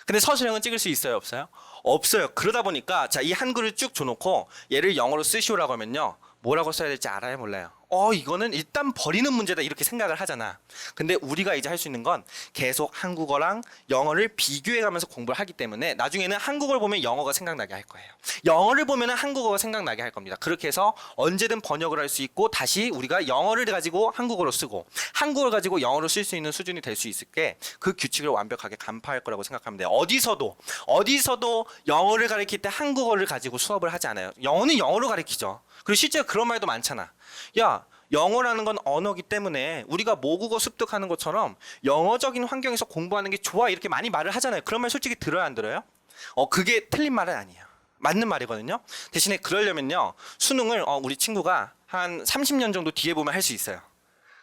근데 서술형은 찍을 수 있어요, 없어요? 없어요. 그러다 보니까 이 한글을 쭉 줘놓고 얘를 영어로 쓰시오라고 하면요, 뭐라고 써야 될지 알아요, 몰라요? 이거는 일단 버리는 문제다 이렇게 생각을 하잖아. 근데 우리가 이제 할 수 있는 건 계속 한국어랑 영어를 비교해가면서 공부를 하기 때문에 나중에는 한국어를 보면 영어가 생각나게 할 거예요. 영어를 보면 한국어가 생각나게 할 겁니다. 그렇게 해서 언제든 번역을 할 수 있고, 다시 우리가 영어를 가지고 한국어로 쓰고 한국어를 가지고 영어로 쓸 수 있는 수준이 될 수 있을게 그 규칙을 완벽하게 간파할 거라고 생각하면 돼요. 어디서도 영어를 가르칠 때 한국어를 가지고 수업을 하지 않아요. 영어는 영어로 가르치죠. 그리고 실제로 그런 말도 많잖아. 야, 영어라는 건 언어기 때문에 우리가 모국어 습득하는 것처럼 영어적인 환경에서 공부하는 게 좋아 이렇게 많이 말을 하잖아요. 그런 말 솔직히 들어요, 안 들어요? 그게 틀린 말은 아니에요. 맞는 말이거든요. 대신에 그러려면요, 수능을 우리 친구가 한 30년 정도 뒤에 보면 할 수 있어요.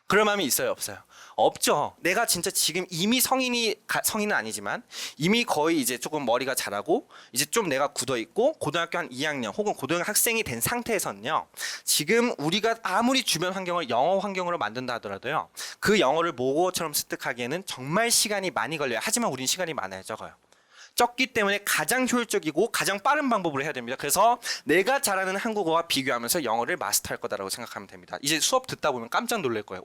그럴 마음이 있어요, 없어요? 없죠. 내가 진짜 지금 이미 성인은 아니지만 이미 거의 이제 조금 머리가 자라고 이제 좀 내가 굳어 있고 고등학교 한 2학년 혹은 고등학생이 된 상태에서는요, 지금 우리가 아무리 주변 환경을 영어 환경으로 만든다 하더라도요, 그 영어를 모국어처럼 습득하기에는 정말 시간이 많이 걸려요. 하지만 우린 시간이 많아요, 적어요. 적기 때문에 가장 효율적이고 가장 빠른 방법으로 해야 됩니다. 그래서 내가 잘하는 한국어와 비교하면서 영어를 마스터할 거다라고 생각하면 됩니다. 이제 수업 듣다 보면 깜짝 놀랄 거예요.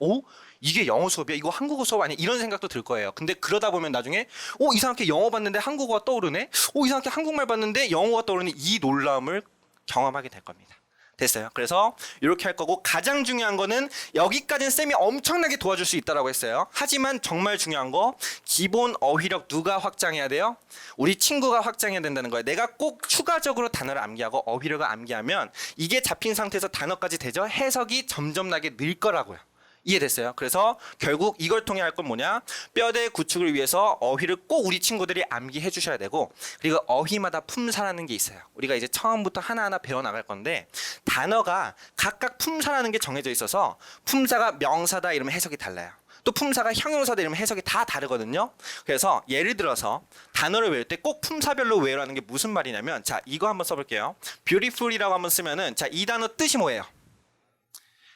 이게 영어 수업이야? 이거 한국어 수업 아니야? 이런 생각도 들 거예요. 근데 그러다 보면 나중에 이상하게 영어 봤는데 한국어가 떠오르네? 이상하게 한국말 봤는데 영어가 떠오르네? 이 놀라움을 경험하게 될 겁니다. 됐어요. 그래서 이렇게 할 거고, 가장 중요한 거는 여기까지는 쌤이 엄청나게 도와줄 수 있다라고 했어요. 하지만 정말 중요한 거, 기본 어휘력 누가 확장해야 돼요? 우리 친구가 확장해야 된다는 거예요. 내가 꼭 추가적으로 단어를 암기하고 어휘력을 암기하면 이게 잡힌 상태에서 단어까지 되죠? 해석이 점점 나게 늘 거라고요. 이해됐어요? 그래서 결국 이걸 통해 할 건 뭐냐? 뼈대 구축을 위해서 어휘를 꼭 우리 친구들이 암기해 주셔야 되고, 그리고 어휘마다 품사라는 게 있어요. 우리가 이제 처음부터 하나하나 배워나갈 건데, 단어가 각각 품사라는 게 정해져 있어서 품사가 명사다 이러면 해석이 달라요. 또 품사가 형용사다 이러면 해석이 다 다르거든요. 그래서 예를 들어서 단어를 외울 때 꼭 품사별로 외우라는 게 무슨 말이냐면, 이거 한번 써볼게요. beautiful이라고 한번 쓰면은, 이 단어 뜻이 뭐예요?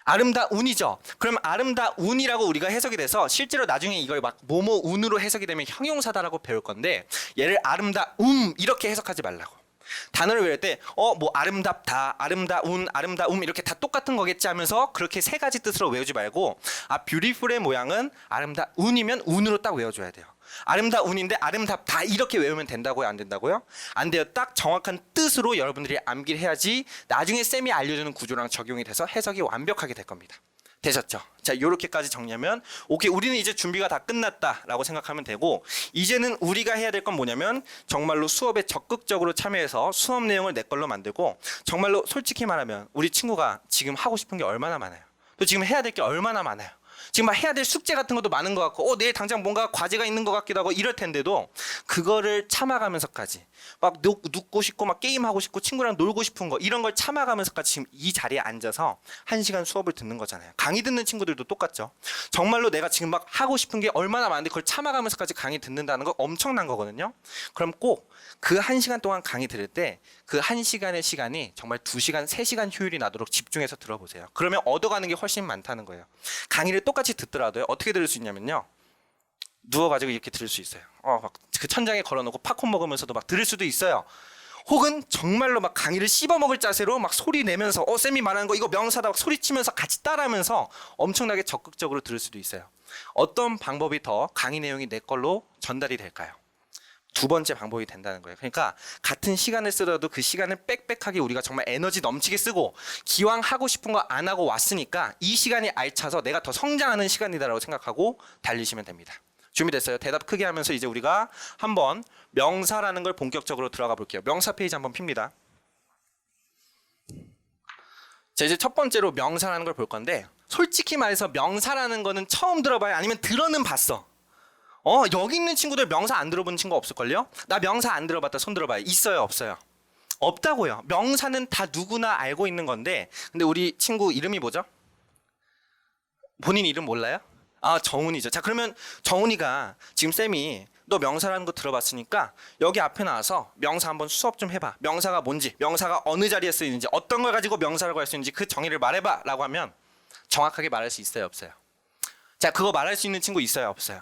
아름다운이죠. 그럼 아름다운이라고 우리가 해석이 돼서 실제로 나중에 이걸 막 뭐뭐운으로 해석이 되면 형용사다라고 배울 건데, 얘를 이렇게 해석하지 말라고. 단어를 외울 때 뭐 아름답다, 아름다운 이렇게 다 똑같은 거겠지 하면서 그렇게 세 가지 뜻으로 외우지 말고, beautiful의 모양은 아름다운이면 운으로 딱 외워줘야 돼요. 아름다운인데 아름답다 이렇게 외우면 된다고요, 안 된다고요? 안 돼요. 딱 정확한 뜻으로 여러분들이 암기를 해야지 나중에 쌤이 알려주는 구조랑 적용이 돼서 해석이 완벽하게 될 겁니다. 되셨죠? 요렇게까지 정리하면 오케이, 우리는 이제 준비가 다 끝났다라고 생각하면 되고, 이제는 우리가 해야 될 건 뭐냐면 정말로 수업에 적극적으로 참여해서 수업 내용을 내 걸로 만들고, 정말로 솔직히 말하면 우리 친구가 지금 하고 싶은 게 얼마나 많아요. 또 지금 해야 될 게 얼마나 많아요. 지금 막 해야 될 숙제 같은 것도 많은 것 같고, 내일 당장 뭔가 과제가 있는 것 같기도 하고 이럴 텐데도 그거를 참아가면서까지 막 눕고 싶고 막 게임하고 싶고 친구랑 놀고 싶은 거, 이런 걸 참아가면서까지 지금 이 자리에 앉아서 1시간 수업을 듣는 거잖아요. 강의 듣는 친구들도 똑같죠. 정말로 내가 지금 막 하고 싶은 게 얼마나 많은데 그걸 참아가면서까지 강의 듣는다는 거 엄청난 거거든요. 그럼 꼭 그 1시간 동안 강의 들을 때 그 1시간의 시간이 정말 2시간, 3시간 효율이 나도록 집중해서 들어보세요. 그러면 얻어가는 게 훨씬 많다는 거예요. 강의를 똑같이 듣더라도요. 어떻게 들을 수 있냐면요. 누워가지고 이렇게 들을 수 있어요. 막 그 천장에 걸어놓고 팝콘 먹으면서도 막 들을 수도 있어요. 혹은 정말로 막 강의를 씹어먹을 자세로 막 소리 내면서 쌤이 말하는 거 이거 명사다 막 소리치면서 같이 따라하면서 엄청나게 적극적으로 들을 수도 있어요. 어떤 방법이 더 강의 내용이 내 걸로 전달이 될까요? 두 번째 방법이 된다는 거예요. 그러니까 같은 시간을 쓰더라도 그 시간을 빽빽하게 우리가 정말 에너지 넘치게 쓰고 기왕 하고 싶은 거 안 하고 왔으니까 이 시간이 알차서 내가 더 성장하는 시간이다라고 생각하고 달리시면 됩니다. 준비됐어요? 대답 크게 하면서 이제 우리가 한번 명사라는 걸 본격적으로 들어가 볼게요. 명사 페이지 한번 핍니다. 자, 이제 첫 번째로 명사라는 걸 볼 건데 솔직히 말해서 명사라는 거는 처음 들어봐요? 아니면 들어는 봤어? 여기 있는 친구들 명사 안 들어본 친구 없을걸요? 나 명사 안 들어봤다 손 들어봐요. 있어요? 없어요? 없다고요. 명사는 다 누구나 알고 있는 건데 근데 우리 친구 이름이 뭐죠? 본인 이름 몰라요? 정훈이죠. 자, 그러면 정훈이가 지금 쌤이 너 명사라는 거 들어봤으니까 여기 앞에 나와서 명사 한번 수업 좀 해봐. 명사가 뭔지, 명사가 어느 자리에 쓰이는지, 어떤 걸 가지고 명사라고 할 수 있는지 그 정의를 말해봐 라고 하면 정확하게 말할 수 있어요? 없어요? 자, 그거 말할 수 있는 친구 있어요? 없어요?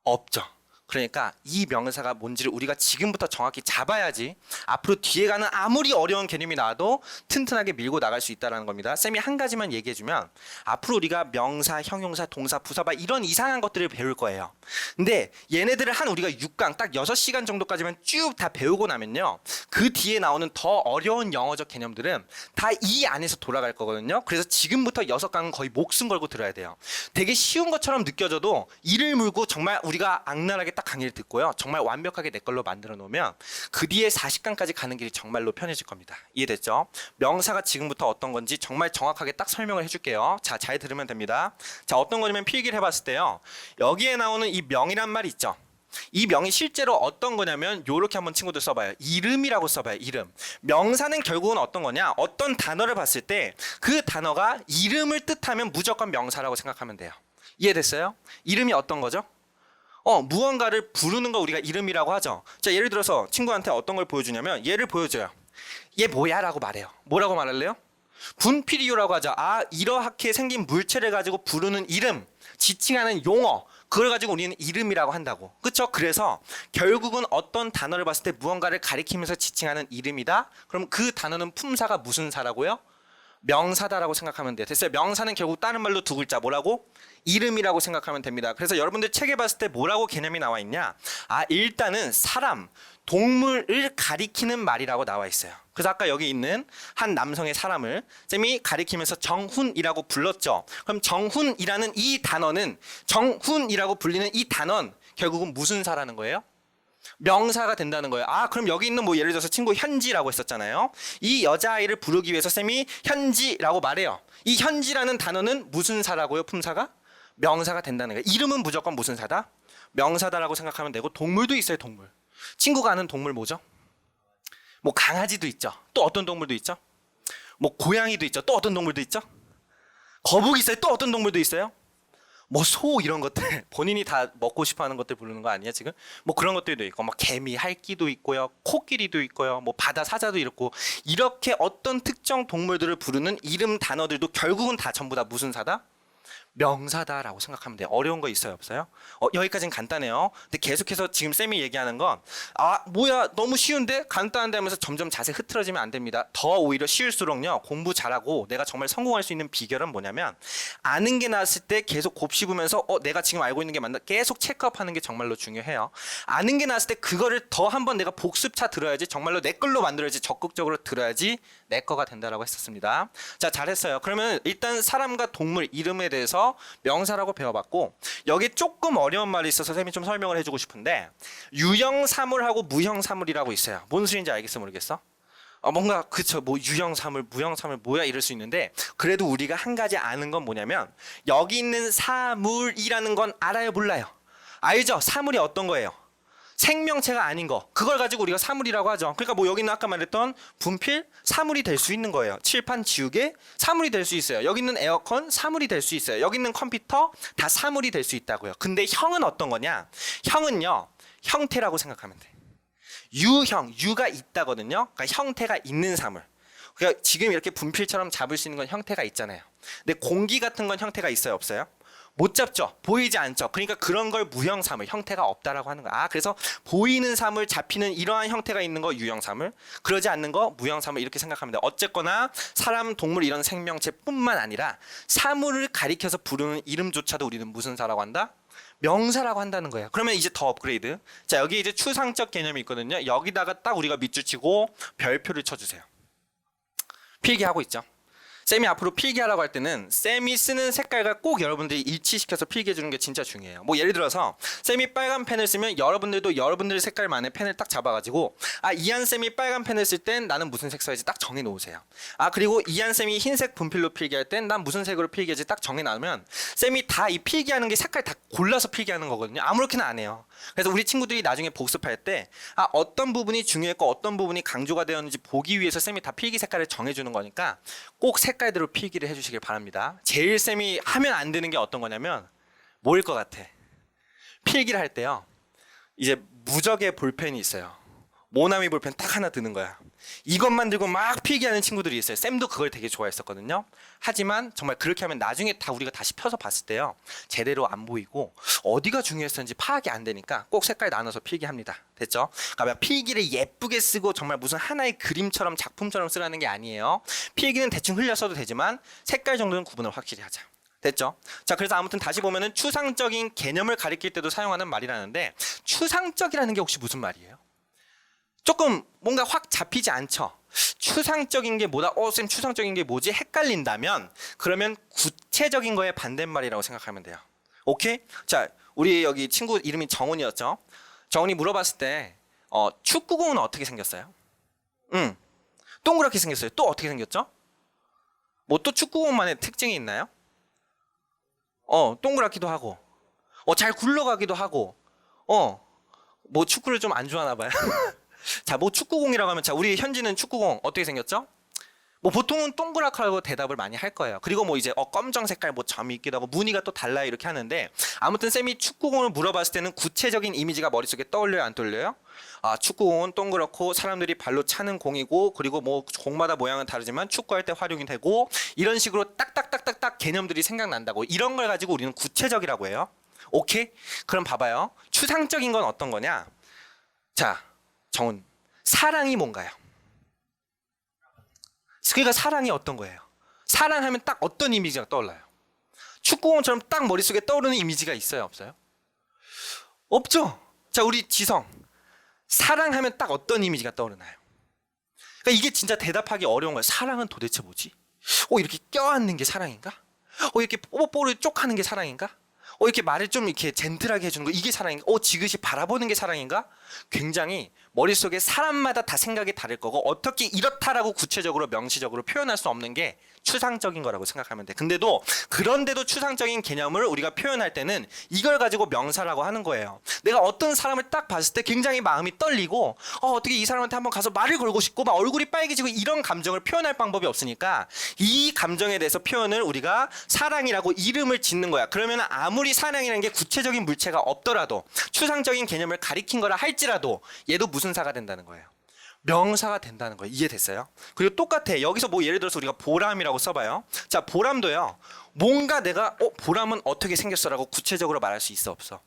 없죠. 그러니까 이 명사가 뭔지를 우리가 지금부터 정확히 잡아야지 앞으로 뒤에 가는 아무리 어려운 개념이 나와도 튼튼하게 밀고 나갈 수 있다는 겁니다. 쌤이 한 가지만 얘기해주면 앞으로 우리가 명사, 형용사, 동사, 부사 이런 이상한 것들을 배울 거예요. 근데 얘네들을 한 우리가 6강 딱 6시간 정도까지만 쭉 다 배우고 나면요. 그 뒤에 나오는 더 어려운 영어적 개념들은 다 이 안에서 돌아갈 거거든요. 그래서 지금부터 6강은 거의 목숨 걸고 들어야 돼요. 되게 쉬운 것처럼 느껴져도 이를 물고 정말 우리가 악랄하게 딱 강의를 듣고요. 정말 완벽하게 내 걸로 만들어 놓으면 그 뒤에 40강까지 가는 길이 정말로 편해질 겁니다. 이해됐죠? 명사가 지금부터 어떤 건지 정말 정확하게 딱 설명을 해줄게요. 자, 잘 들으면 됩니다. 자, 어떤 거냐면 필기를 해봤을 때요. 여기에 나오는 이 명이란 말이 있죠. 이 명이 실제로 어떤 거냐면 요렇게 한번 친구들 써봐요. 이름이라고 써봐요. 이름. 명사는 결국은 어떤 거냐? 어떤 단어를 봤을 때 그 단어가 이름을 뜻하면 무조건 명사라고 생각하면 돼요. 이해됐어요? 이름이 어떤 거죠? 무언가를 부르는 거 우리가 이름이라고 하죠. 자, 예를 들어서 친구한테 어떤 걸 보여주냐면 얘를 보여줘요. 얘 뭐야? 라고 말해요. 뭐라고 말할래요? 분필이요라고 하죠. 이러하게 생긴 물체를 가지고 부르는 이름, 지칭하는 용어, 그걸 가지고 우리는 이름이라고 한다고. 그쵸? 그래서 결국은 어떤 단어를 봤을 때 무언가를 가리키면서 지칭하는 이름이다. 그럼 그 단어는 품사가 무슨 사라고요? 명사다라고 생각하면 돼요. 됐어요? 명사는 결국 다른 말로 두 글자 뭐라고? 이름이라고 생각하면 됩니다. 그래서 여러분들 책에 봤을 때 뭐라고 개념이 나와 있냐? 일단은 사람, 동물을 가리키는 말이라고 나와 있어요. 그래서 아까 여기 있는 한 남성의 사람을 쌤이 가리키면서 정훈이라고 불렀죠. 그럼 정훈이라는 이 단어는 정훈이라고 불리는 이 단어는 결국은 무슨 사라는 거예요? 명사가 된다는 거예요. 그럼 여기 있는 뭐 예를 들어서 친구 현지라고 했었잖아요. 이 여자아이를 부르기 위해서 쌤이 현지라고 말해요. 이 현지라는 단어는 무슨 사라고요? 품사가? 명사가 된다는 거예요. 이름은 무조건 무슨 사다? 명사다라고 생각하면 되고 동물도 있어요. 동물. 친구가 아는 동물 뭐죠? 뭐 강아지도 있죠. 또 어떤 동물도 있죠? 뭐 고양이도 있죠. 또 어떤 동물도 있죠? 거북이 있어요. 또 어떤 동물도 있어요? 뭐 소 이런 것들 본인이 다 먹고 싶어하는 것들 부르는 거 아니야 지금? 뭐 그런 것들도 있고 막 개미, 할기도 있고요, 코끼리도 있고요, 뭐 바다 사자도 있고 이렇게 어떤 특정 동물들을 부르는 이름 단어들도 결국은 다 전부 다 무슨 사다? 명사다라고 생각하면 돼요. 어려운 거 있어요, 없어요? 여기까지는 간단해요. 근데 계속해서 지금 쌤이 얘기하는 건 뭐야 너무 쉬운데 간단한데 하면서 점점 자세 흐트러지면 안 됩니다. 더 오히려 쉬울수록요 공부 잘하고 내가 정말 성공할 수 있는 비결은 뭐냐면 아는 게 나왔을 때 계속 곱씹으면서 내가 지금 알고 있는 게 맞나 계속 체크업하는 게 정말로 중요해요. 아는 게 나왔을 때 그거를 더 한번 내가 복습차 들어야지 정말로 내 걸로 만들어야지 적극적으로 들어야지 내 거가 된다라고 했었습니다. 자, 잘했어요. 그러면 일단 사람과 동물 이름에 대해서 명사라고 배워봤고 여기 조금 어려운 말이 있어서 쌤이 좀 설명을 해주고 싶은데 유형사물하고 무형사물이라고 있어요. 뭔 소리인지 알겠어 모르겠어? 뭔가 그쵸 뭐 유형사물 무형사물 뭐야 이럴 수 있는데 그래도 우리가 한 가지 아는 건 뭐냐면 여기 있는 사물이라는 건 알아요 몰라요? 알죠? 사물이 어떤 거예요? 생명체가 아닌 거 그걸 가지고 우리가 사물이라고 하죠. 그러니까 뭐 여기는 아까 말했던 분필 사물이 될 수 있는 거예요. 칠판 지우개 사물이 될 수 있어요. 여기 있는 에어컨 사물이 될 수 있어요. 여기 있는 컴퓨터 다 사물이 될 수 있다고요. 근데 형은 어떤 거냐? 형은요 형태라고 생각하면 돼. 유형 유가 있다거든요. 그러니까 형태가 있는 사물. 그러니까 지금 이렇게 분필처럼 잡을 수 있는 건 형태가 있잖아요. 근데 공기 같은 건 형태가 있어요 없어요? 못 잡죠. 보이지 않죠. 그러니까 그런 걸 무형사물, 형태가 없다라고 하는 거야. 그래서 보이는 사물, 잡히는 이러한 형태가 있는 거 유형사물, 그러지 않는 거 무형사물 이렇게 생각하면 돼. 어쨌거나 사람, 동물 이런 생명체뿐만 아니라 사물을 가리켜서 부르는 이름조차도 우리는 무슨 사라고 한다? 명사라고 한다는 거예요. 그러면 이제 더 업그레이드. 자, 여기 이제 추상적 개념이 있거든요. 여기다가 딱 우리가 밑줄 치고 별표를 쳐주세요. 필기하고 있죠. 쌤이 앞으로 필기하라고 할 때는 쌤이 쓰는 색깔과 꼭 여러분들이 일치시켜서 필기해 주는 게 진짜 중요해요. 뭐 예를 들어서 쌤이 빨간 펜을 쓰면 여러분들도 여러분들 색깔만의 펜을 딱 잡아가지고 이한 쌤이 빨간 펜을 쓸 땐 나는 무슨 색 써야지 딱 정해 놓으세요. 그리고 이한 쌤이 흰색 분필로 필기할 땐 난 무슨 색으로 필기하지 딱 정해 놔면 쌤이 다 이 필기하는 게 색깔 다 골라서 필기하는 거거든요. 아무렇게나 안 해요. 그래서 우리 친구들이 나중에 복습할 때 어떤 부분이 중요했고 어떤 부분이 강조가 되었는지 보기 위해서 쌤이 다 필기 색깔을 정해주는 거니까 꼭 색깔대로 필기를 해주시길 바랍니다. 제일 쌤이 하면 안 되는 게 어떤 거냐면 뭐일 것 같아? 필기를 할 때요. 이제 무적의 볼펜이 있어요. 모나미 볼펜 딱 하나 드는 거야. 이것만 들고 막 필기하는 친구들이 있어요. 쌤도 그걸 되게 좋아했었거든요. 하지만 정말 그렇게 하면 나중에 다 우리가 다시 펴서 봤을 때요. 제대로 안 보이고 어디가 중요했었는지 파악이 안 되니까 꼭 색깔 나눠서 필기합니다. 됐죠? 그러니까 필기를 예쁘게 쓰고 정말 무슨 하나의 그림처럼 작품처럼 쓰라는 게 아니에요. 필기는 대충 흘려 써도 되지만 색깔 정도는 구분을 확실히 하자. 됐죠? 자, 그래서 아무튼 다시 보면은 추상적인 개념을 가리킬 때도 사용하는 말이라는데 추상적이라는 게 혹시 무슨 말이에요? 조금 뭔가 확 잡히지 않죠. 추상적인 게 뭐다? 쌤 추상적인 게 뭐지? 헷갈린다면 그러면 구체적인 거의 반대말이라고 생각하면 돼요. 오케이? 자, 우리 여기 친구 이름이 정훈이었죠. 정훈이 물어봤을 때 축구공은 어떻게 생겼어요? 동그랗게 생겼어요. 또 어떻게 생겼죠? 뭐 또 축구공만의 특징이 있나요? 동그랗기도 하고 잘 굴러가기도 하고 뭐 축구를 좀 안 좋아하나 봐요. 자, 뭐 축구공이라고 하면 자, 우리 현지는 축구공 어떻게 생겼죠? 뭐 보통은 동그랗다고 대답을 많이 할 거예요. 그리고 뭐 이제 검정 색깔 뭐 점이 있기도 하고 무늬가 또 달라요 이렇게 하는데 아무튼 쌤이 축구공을 물어봤을 때는 구체적인 이미지가 머릿속에 떠올려요 안 떠올려요? 축구공은 동그랗고 사람들이 발로 차는 공이고 그리고 뭐 공마다 모양은 다르지만 축구할 때 활용이 되고 이런 식으로 딱딱딱딱딱 개념들이 생각난다고 이런 걸 가지고 우리는 구체적이라고 해요. 오케이? 그럼 봐봐요. 추상적인 건 어떤 거냐? 자, 정훈, 사랑이 뭔가요? 그러니까 사랑이 어떤 거예요? 사랑하면 딱 어떤 이미지가 떠올라요? 축구공처럼 딱 머릿속에 떠오르는 이미지가 있어요? 없어요? 없죠? 자, 우리 지성, 사랑하면 딱 어떤 이미지가 떠오르나요? 그러니까 이게 진짜 대답하기 어려운 거예요. 사랑은 도대체 뭐지? 이렇게 껴안는 게 사랑인가? 이렇게 뽀뽀를 쪽 하는 게 사랑인가? 이렇게 말을 좀 이렇게 젠틀하게 해주는 거 이게 사랑인가? 지그시 바라보는 게 사랑인가? 굉장히 머릿속에 사람마다 다 생각이 다를 거고 어떻게 이렇다라고 구체적으로 명시적으로 표현할 수 없는 게 추상적인 거라고 생각하면 돼. 그런데도 추상적인 개념을 우리가 표현할 때는 이걸 가지고 명사라고 하는 거예요. 내가 어떤 사람을 딱 봤을 때 굉장히 마음이 떨리고 어떻게 이 사람한테 한번 가서 말을 걸고 싶고 막 얼굴이 빨개지고 이런 감정을 표현할 방법이 없으니까 이 감정에 대해서 표현을 우리가 사랑이라고 이름을 짓는 거야. 그러면 아무리 사랑이라는 게 구체적인 물체가 없더라도 추상적인 개념을 가리킨 거라 할지라도 얘도 무슨 사가 된다는 거예요. 명사가 된다는 거예요. 이해됐어요? 그리고 똑같아. 여기서 뭐 예를 들어서 우리가 보람이라고 써봐요. 자, 보람도요. 뭔가 내가 보람은 어떻게 생겼어라고 구체적으로 말할 수 있어 없어?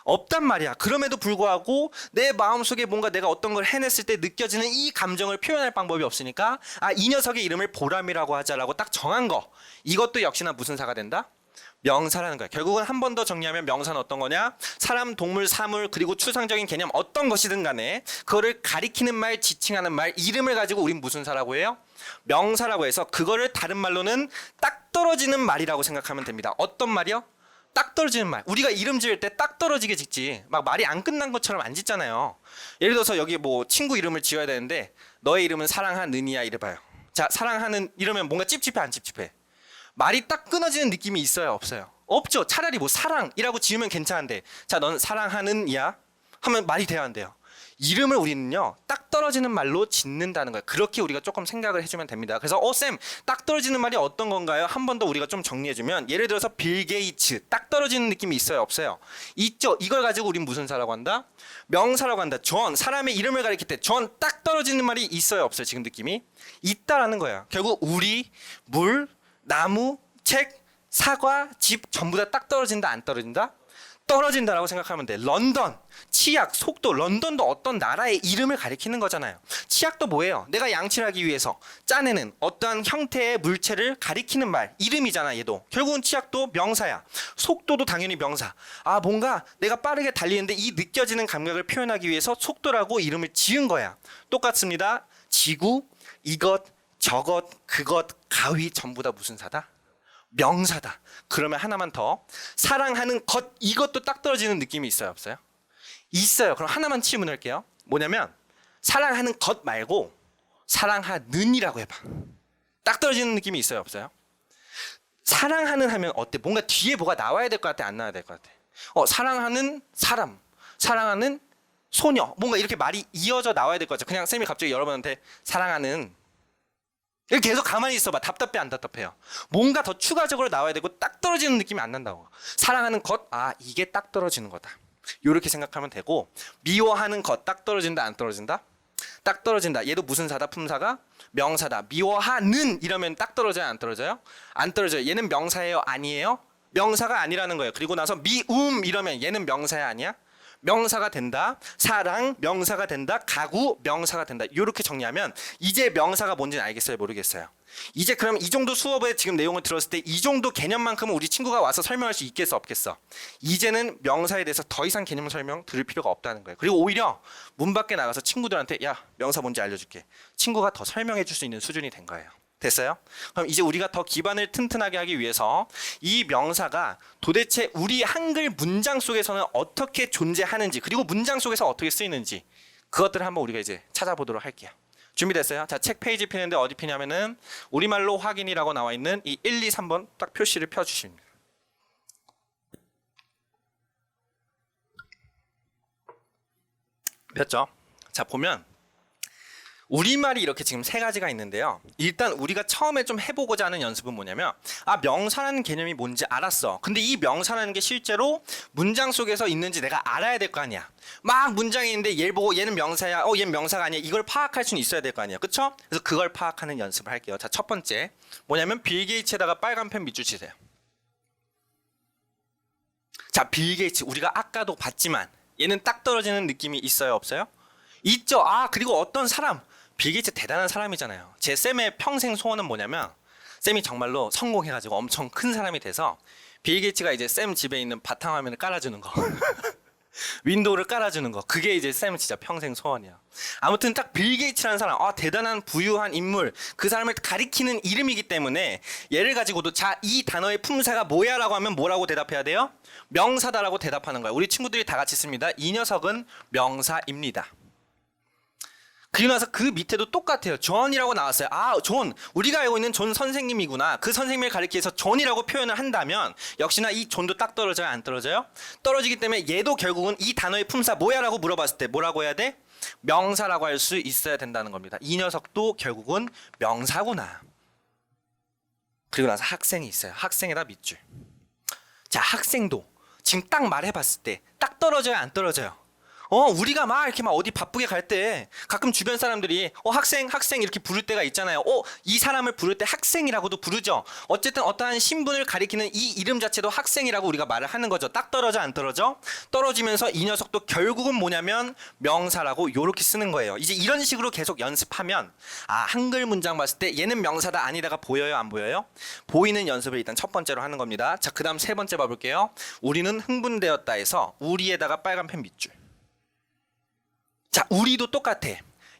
없단 말이야. 그럼에도 불구하고 내 마음속에 뭔가 내가 어떤 걸 해냈을 때 느껴지는 이 감정을 표현할 방법이 없으니까 이 녀석의 이름을 보람이라고 하자라고 딱 정한 거. 이것도 역시나 무슨 사가 된다? 명사라는 거야. 결국은 한 번 더 정리하면 명사는 어떤 거냐? 사람, 동물, 사물, 그리고 추상적인 개념 어떤 것이든 간에 그거를 가리키는 말, 지칭하는 말, 이름을 가지고 우린 무슨 사라고 해요? 명사라고 해서 그거를 다른 말로는 딱 떨어지는 말이라고 생각하면 됩니다. 어떤 말이요? 딱 떨어지는 말. 우리가 이름 지을 때 딱 떨어지게 짓지. 막 말이 안 끝난 것처럼 안 짓잖아요. 예를 들어서 여기 뭐 친구 이름을 지어야 되는데 너의 이름은 사랑하느니야 이래봐요. 자, 사랑하는 이러면 뭔가 찝찝해 안 찝찝해? 말이 딱 끊어지는 느낌이 있어요 없어요? 없죠. 차라리 뭐 사랑이라고 지으면 괜찮은데 자, 넌 사랑하는 이야 하면 말이 돼야 안 돼요. 이름을 우리는요 딱 떨어지는 말로 짓는다는 거예요. 그렇게 우리가 조금 생각을 해주면 됩니다. 그래서 쌤 딱 떨어지는 말이 어떤 건가요? 한 번 더 우리가 좀 정리해주면 예를 들어서 빌 게이츠 딱 떨어지는 느낌이 있어요 없어요? 있죠. 이걸 가지고 우린 무슨 사라고 한다? 명사라고 한다. 존, 사람의 이름을 가리킬 때 존 딱 떨어지는 말이 있어요 없어요? 지금 느낌이 있다라는 거예요. 결국 우리, 물, 나무, 책, 사과, 집 전부 다 딱 떨어진다 안 떨어진다? 떨어진다라고 생각하면 돼. 런던, 치약, 속도. 런던도 어떤 나라의 이름을 가리키는 거잖아요. 치약도 뭐예요? 내가 양치를 하기 위해서 짜내는 어떠한 형태의 물체를 가리키는 말, 이름이잖아. 얘도 결국은 치약도 명사야. 속도도 당연히 명사. 아, 뭔가 내가 빠르게 달리는데 이 느껴지는 감각을 표현하기 위해서 속도라고 이름을 지은 거야. 똑같습니다. 지구, 이것, 저것, 그것, 가위 전부 다 무슨 사다? 명사다. 그러면 하나만 더. 사랑하는 것, 이것도 딱 떨어지는 느낌이 있어요, 없어요? 있어요. 그럼 하나만 질문할게요. 뭐냐면 사랑하는 것 말고 사랑하는이라고 해봐. 딱 떨어지는 느낌이 있어요, 없어요? 사랑하는 하면 어때? 뭔가 뒤에 뭐가 나와야 될 것 같아, 안 나와야 될 것 같아? 사랑하는 사람, 사랑하는 소녀, 뭔가 이렇게 말이 이어져 나와야 될 것 같죠. 그냥 쌤이 갑자기 여러분한테 사랑하는 이렇게 계속 가만히 있어봐. 답답해 안 답답해요? 뭔가 더 추가적으로 나와야 되고 딱 떨어지는 느낌이 안 난다고. 사랑하는 것, 아 이게 딱 떨어지는 거다. 이렇게 생각하면 되고, 미워하는 것 딱 떨어진다 안 떨어진다? 딱 떨어진다. 얘도 무슨 사다? 품사가? 명사다. 미워하는 이러면 딱 떨어져요 안 떨어져요? 안 떨어져요. 얘는 명사예요 아니에요? 명사가 아니라는 거예요. 그리고 나서 미움 이러면 얘는 명사야 아니야? 명사가 된다. 사랑 명사가 된다. 가구 명사가 된다. 이렇게 정리하면 이제 명사가 뭔지는 알겠어요? 모르겠어요? 이제 그럼 이 정도 수업의 지금 내용을 들었을 때 이 정도 개념만큼은 우리 친구가 와서 설명할 수 있겠어 없겠어? 이제는 명사에 대해서 더 이상 개념 설명 들을 필요가 없다는 거예요. 그리고 오히려 문 밖에 나가서 친구들한테 야 명사 뭔지 알려줄게. 친구가 더 설명해 줄 수 있는 수준이 된 거예요. 됐어요? 그럼 이제 우리가 더 기반을 튼튼하게 하기 위해서 이 명사가 도대체 우리 한글 문장 속에서는 어떻게 존재하는지, 그리고 문장 속에서 어떻게 쓰이는지, 그것들을 한번 우리가 이제 찾아보도록 할게요. 준비됐어요? 자, 책 페이지 피는데 어디 피냐면은 우리말로 확인이라고 나와 있는 이 1, 2, 3번 딱 표시를 펴주십니다. 폈죠? 자, 보면 우리말이 이렇게 지금 세 가지가 있는데요. 일단 우리가 처음에 좀 해보고자 하는 연습은 뭐냐면, 아 명사라는 개념이 뭔지 알았어. 근데 이 명사라는 게 실제로 문장 속에서 있는지 내가 알아야 될 거 아니야. 막 문장이 있는데 얘를 보고 얘는 명사야, 얘는 명사가 아니야, 이걸 파악할 수는 있어야 될 거 아니야. 그쵸? 그래서 그걸 파악하는 연습을 할게요. 자, 첫 번째 뭐냐면 빌 게이츠에다가 빨간 펜 밑줄 치세요. 자, 빌 게이츠 우리가 아까도 봤지만 얘는 딱 떨어지는 느낌이 있어요 없어요? 있죠. 아 그리고 어떤 사람, 빌 게이츠 대단한 사람이잖아요. 제 쌤의 평생 소원은 뭐냐면, 쌤이 정말로 성공해가지고 엄청 큰 사람이 돼서 빌 게이츠가 이제 쌤 집에 있는 바탕화면을 깔아주는 거 윈도우를 깔아주는 거, 그게 이제 쌤 진짜 평생 소원이야. 아무튼 딱 빌 게이츠라는 사람, 대단한 부유한 인물, 그 사람을 가리키는 이름이기 때문에 얘를 가지고도 자, 이 단어의 품사가 뭐야 라고 하면 뭐라고 대답해야 돼요? 명사다라고 대답하는 거야. 우리 친구들이 다 같이 씁니다. 이 녀석은 명사입니다. 그리고 나서 그 밑에도 똑같아요. 존이라고 나왔어요. 아, 존. 우리가 알고 있는 존 선생님이구나. 그 선생님을 가리키기 위해서 존이라고 표현을 한다면 역시나 이 존도 딱 떨어져요? 안 떨어져요? 떨어지기 때문에 얘도 결국은 이 단어의 품사 뭐야 라고 물어봤을 때 뭐라고 해야 돼? 명사라고 할 수 있어야 된다는 겁니다. 이 녀석도 결국은 명사구나. 그리고 나서 학생이 있어요. 학생에다 밑줄. 자, 학생도 지금 딱 말해봤을 때 딱 떨어져요? 안 떨어져요? 우리가 막 이렇게 막 어디 바쁘게 갈 때 가끔 주변 사람들이 학생 학생 이렇게 부를 때가 있잖아요. 이 사람을 부를 때 학생이라고도 부르죠. 어쨌든 어떠한 신분을 가리키는 이 이름 자체도 학생이라고 우리가 말을 하는 거죠. 딱 떨어져 안 떨어져? 떨어지면서 이 녀석도 결국은 뭐냐면 명사라고 요렇게 쓰는 거예요. 이제 이런 식으로 계속 연습하면 한글 문장 봤을 때 얘는 명사다 아니다가 보여요 안 보여요? 보이는 연습을 일단 첫 번째로 하는 겁니다. 자, 그 다음 세 번째 봐볼게요. 우리는 흥분되었다에서 우리에다가 빨간 펜 밑줄. 자, 우리도 똑같아.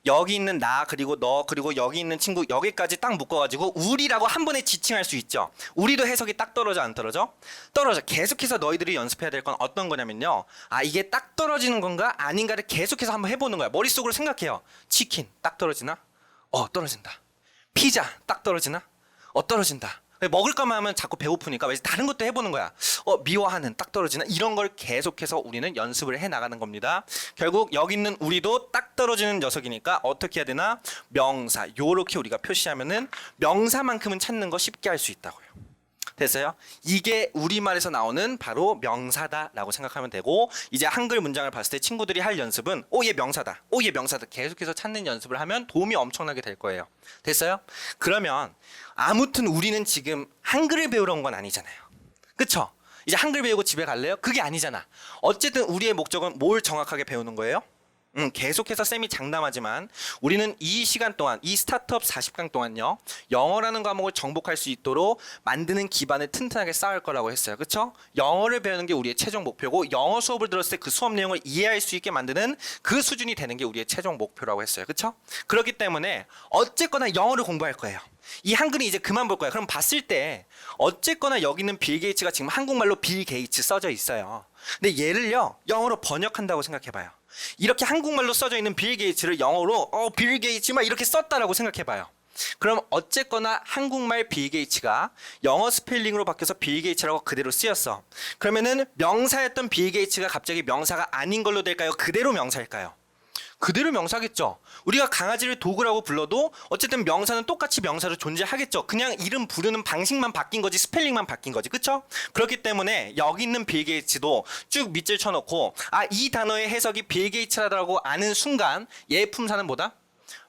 여기 있는 나 그리고 너 그리고 여기 있는 친구 여기까지 딱 묶어가지고 우리라고 한 번에 지칭할 수 있죠. 우리도 해석이 딱 떨어져 안 떨어져? 떨어져. 계속해서 너희들이 연습해야 될 건 어떤 거냐면요. 이게 딱 떨어지는 건가 아닌가를 계속해서 한번 해보는 거야. 머릿속으로 생각해요. 치킨 딱 떨어지나? 떨어진다. 피자 딱 떨어지나? 떨어진다. 먹을 것만 하면 자꾸 배고프니까 왜 다른 것도 해보는 거야. 미워하는 딱 떨어지나? 이런 걸 계속해서 우리는 연습을 해 나가는 겁니다. 결국 여기 있는 우리도 딱 떨어지는 녀석이니까 어떻게 해야 되나? 명사 요렇게 우리가 표시하면은 명사만큼은 찾는 거 쉽게 할 수 있다고요. 됐어요? 이게 우리말에서 나오는 바로 명사다라고 생각하면 되고, 이제 한글 문장을 봤을 때 친구들이 할 연습은 얘 명사다, 얘 명사다 계속해서 찾는 연습을 하면 도움이 엄청나게 될 거예요. 됐어요? 그러면 아무튼 우리는 지금 한글을 배우러 온 건 아니잖아요. 그쵸? 이제 한글 배우고 집에 갈래요? 그게 아니잖아. 어쨌든 우리의 목적은 뭘 정확하게 배우는 거예요? 계속해서 쌤이 장담하지만 우리는 이 시간 동안, 이 스타트업 40강 동안요, 영어라는 과목을 정복할 수 있도록 만드는 기반을 튼튼하게 쌓을 거라고 했어요. 그쵸? 영어를 배우는 게 우리의 최종 목표고, 영어 수업을 들었을 때 그 수업 내용을 이해할 수 있게 만드는 그 수준이 되는 게 우리의 최종 목표라고 했어요. 그쵸? 그렇기 때문에 어쨌거나 영어를 공부할 거예요. 이 한글은 이제 그만 볼 거야. 그럼 봤을 때 어쨌거나 여기 있는 빌 게이츠가 지금 한국말로 빌 게이츠 써져 있어요. 근데 얘를요, 영어로 번역한다고 생각해 봐요. 이렇게 한국말로 써져 있는 빌 게이츠를 영어로 빌 게이츠 막 이렇게 썼다라고 생각해 봐요. 그럼 어쨌거나 한국말 빌 게이츠가 영어 스펠링으로 바뀌어서 빌 게이츠라고 그대로 쓰였어. 그러면은 명사였던 빌 게이츠가 갑자기 명사가 아닌 걸로 될까요? 그대로 명사일까요? 그대로 명사겠죠. 우리가 강아지를 도그라고 불러도 어쨌든 명사는 똑같이 명사로 존재하겠죠. 그냥 이름 부르는 방식만 바뀐 거지, 스펠링만 바뀐 거지. 그쵸? 그렇기 때문에 여기 있는 빌 게이츠도 쭉 밑줄 쳐놓고, 이 단어의 해석이 빌 게이츠라고 아는 순간 얘 품사는 뭐다?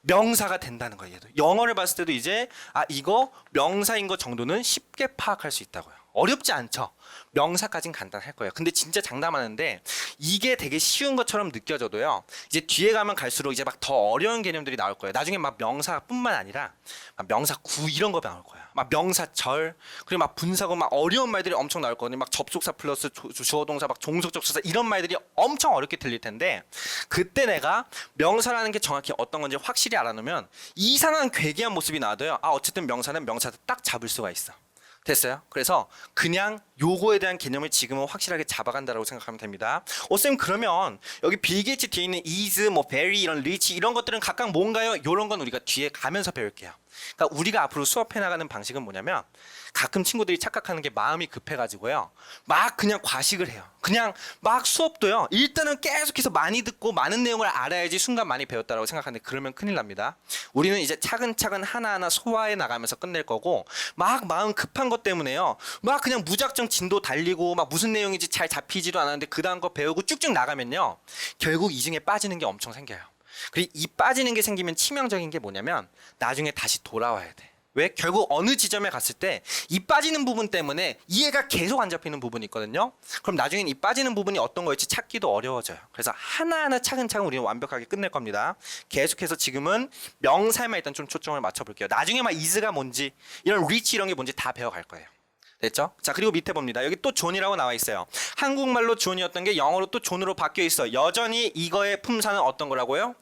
명사가 된다는 거예요. 얘도. 영어를 봤을 때도 이제 이거 명사인 것 정도는 쉽게 파악할 수 있다고요. 어렵지 않죠. 명사까진 간단할 거예요. 근데 진짜 장담하는데 이게 되게 쉬운 것처럼 느껴져도요, 이제 뒤에 가면 갈수록 이제 막 더 어려운 개념들이 나올 거예요. 나중에 막 명사뿐만 아니라 막 명사구 이런 거 나올 거예요. 막 명사절, 그리고 막 분사구, 막 어려운 말들이 엄청 나올 거거든요. 막 접속사 플러스 주어 동사, 막 종속적 수사 이런 말들이 엄청 어렵게 들릴 텐데, 그때 내가 명사라는 게 정확히 어떤 건지 확실히 알아놓으면 이상한 괴기한 모습이 나와도요, 어쨌든 명사는 명사도 딱 잡을 수가 있어. 됐어요? 그래서 그냥 요거에 대한 개념을 지금은 확실하게 잡아간다라고 생각하면 됩니다. 쌤, 그러면 여기 빌 게이츠 뒤에 있는 is, 뭐 very, 이런 rich 이런 것들은 각각 뭔가요? 요런 건 우리가 뒤에 가면서 배울게요. 그러니까 우리가 앞으로 수업해 나가는 방식은 뭐냐면, 가끔 친구들이 착각하는 게 마음이 급해가지고요, 막 그냥 과식을 해요. 그냥 막 수업도요, 일단은 계속해서 많이 듣고 많은 내용을 알아야지 순간 많이 배웠다라고 생각하는데 그러면 큰일 납니다. 우리는 이제 차근차근 하나하나 소화해 나가면서 끝낼 거고, 막 마음 급한 것 때문에요, 막 그냥 무작정 진도 달리고 막 무슨 내용인지 잘 잡히지도 않았는데 그 다음 거 배우고 쭉쭉 나가면요, 결국 이 중에 빠지는 게 엄청 생겨요. 그리고 이 빠지는 게 생기면 치명적인 게 뭐냐면 나중에 다시 돌아와야 돼. 왜? 결국 어느 지점에 갔을 때 이 빠지는 부분 때문에 이해가 계속 안 잡히는 부분이 있거든요. 그럼 나중엔 이 빠지는 부분이 어떤 거일지 찾기도 어려워져요. 그래서 하나하나 차근차근 우리는 완벽하게 끝낼 겁니다. 계속해서 지금은 명사에만 일단 좀 초점을 맞춰볼게요. 나중에 막 is가 뭔지, 이런 reach 이런 게 뭔지 다 배워갈 거예요. 됐죠? 자, 그리고 밑에 봅니다. 여기 또 존이라고 나와 있어요. 한국말로 존이었던 게 영어로 또 존으로 바뀌어 있어. 여전히 이거의 품사는 어떤 거라고요?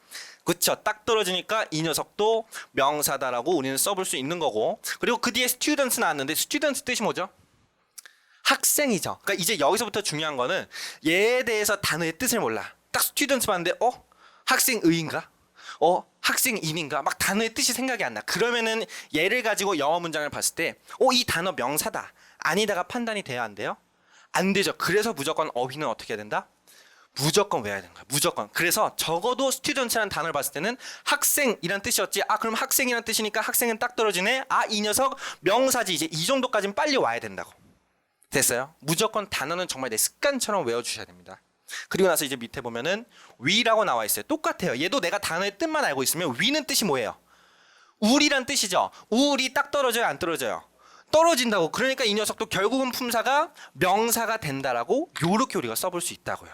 그쵸? 딱 떨어지니까 이 녀석도 명사다라고 우리는 써볼 수 있는 거고, 그리고 그 뒤에 students 나왔는데 students 뜻이 뭐죠? 학생이죠. 그러니까 이제 여기서부터 중요한 거는 얘에 대해서 단어의 뜻을 몰라. 딱 students 봤는데 학생의인가? 학생인인가? 막 단어의 뜻이 생각이 안 나. 그러면은 얘를 가지고 영어 문장을 봤을 때 이 단어 명사다, 아니다가 판단이 돼야 안 돼요? 안 되죠. 그래서 무조건 어휘는 어떻게 해야 된다? 무조건 외워야 되는 거야. 무조건. 그래서 적어도 students라는 단어를 봤을 때는 학생이란 뜻이었지. 그럼 학생이란 뜻이니까 학생은 딱 떨어지네. 이 녀석 명사지. 이제 이 정도까지는 빨리 와야 된다고. 됐어요? 무조건 단어는 정말 내 습관처럼 외워주셔야 됩니다. 그리고 나서 이제 밑에 보면은 we라고 나와 있어요. 똑같아요. 얘도 내가 단어의 뜻만 알고 있으면 we는 뜻이 뭐예요? 우리란 뜻이죠. 우리 딱 떨어져요, 안 떨어져요? 떨어진다고. 그러니까 이 녀석도 결국은 품사가 명사가 된다라고 요렇게 우리가 써볼 수 있다고요.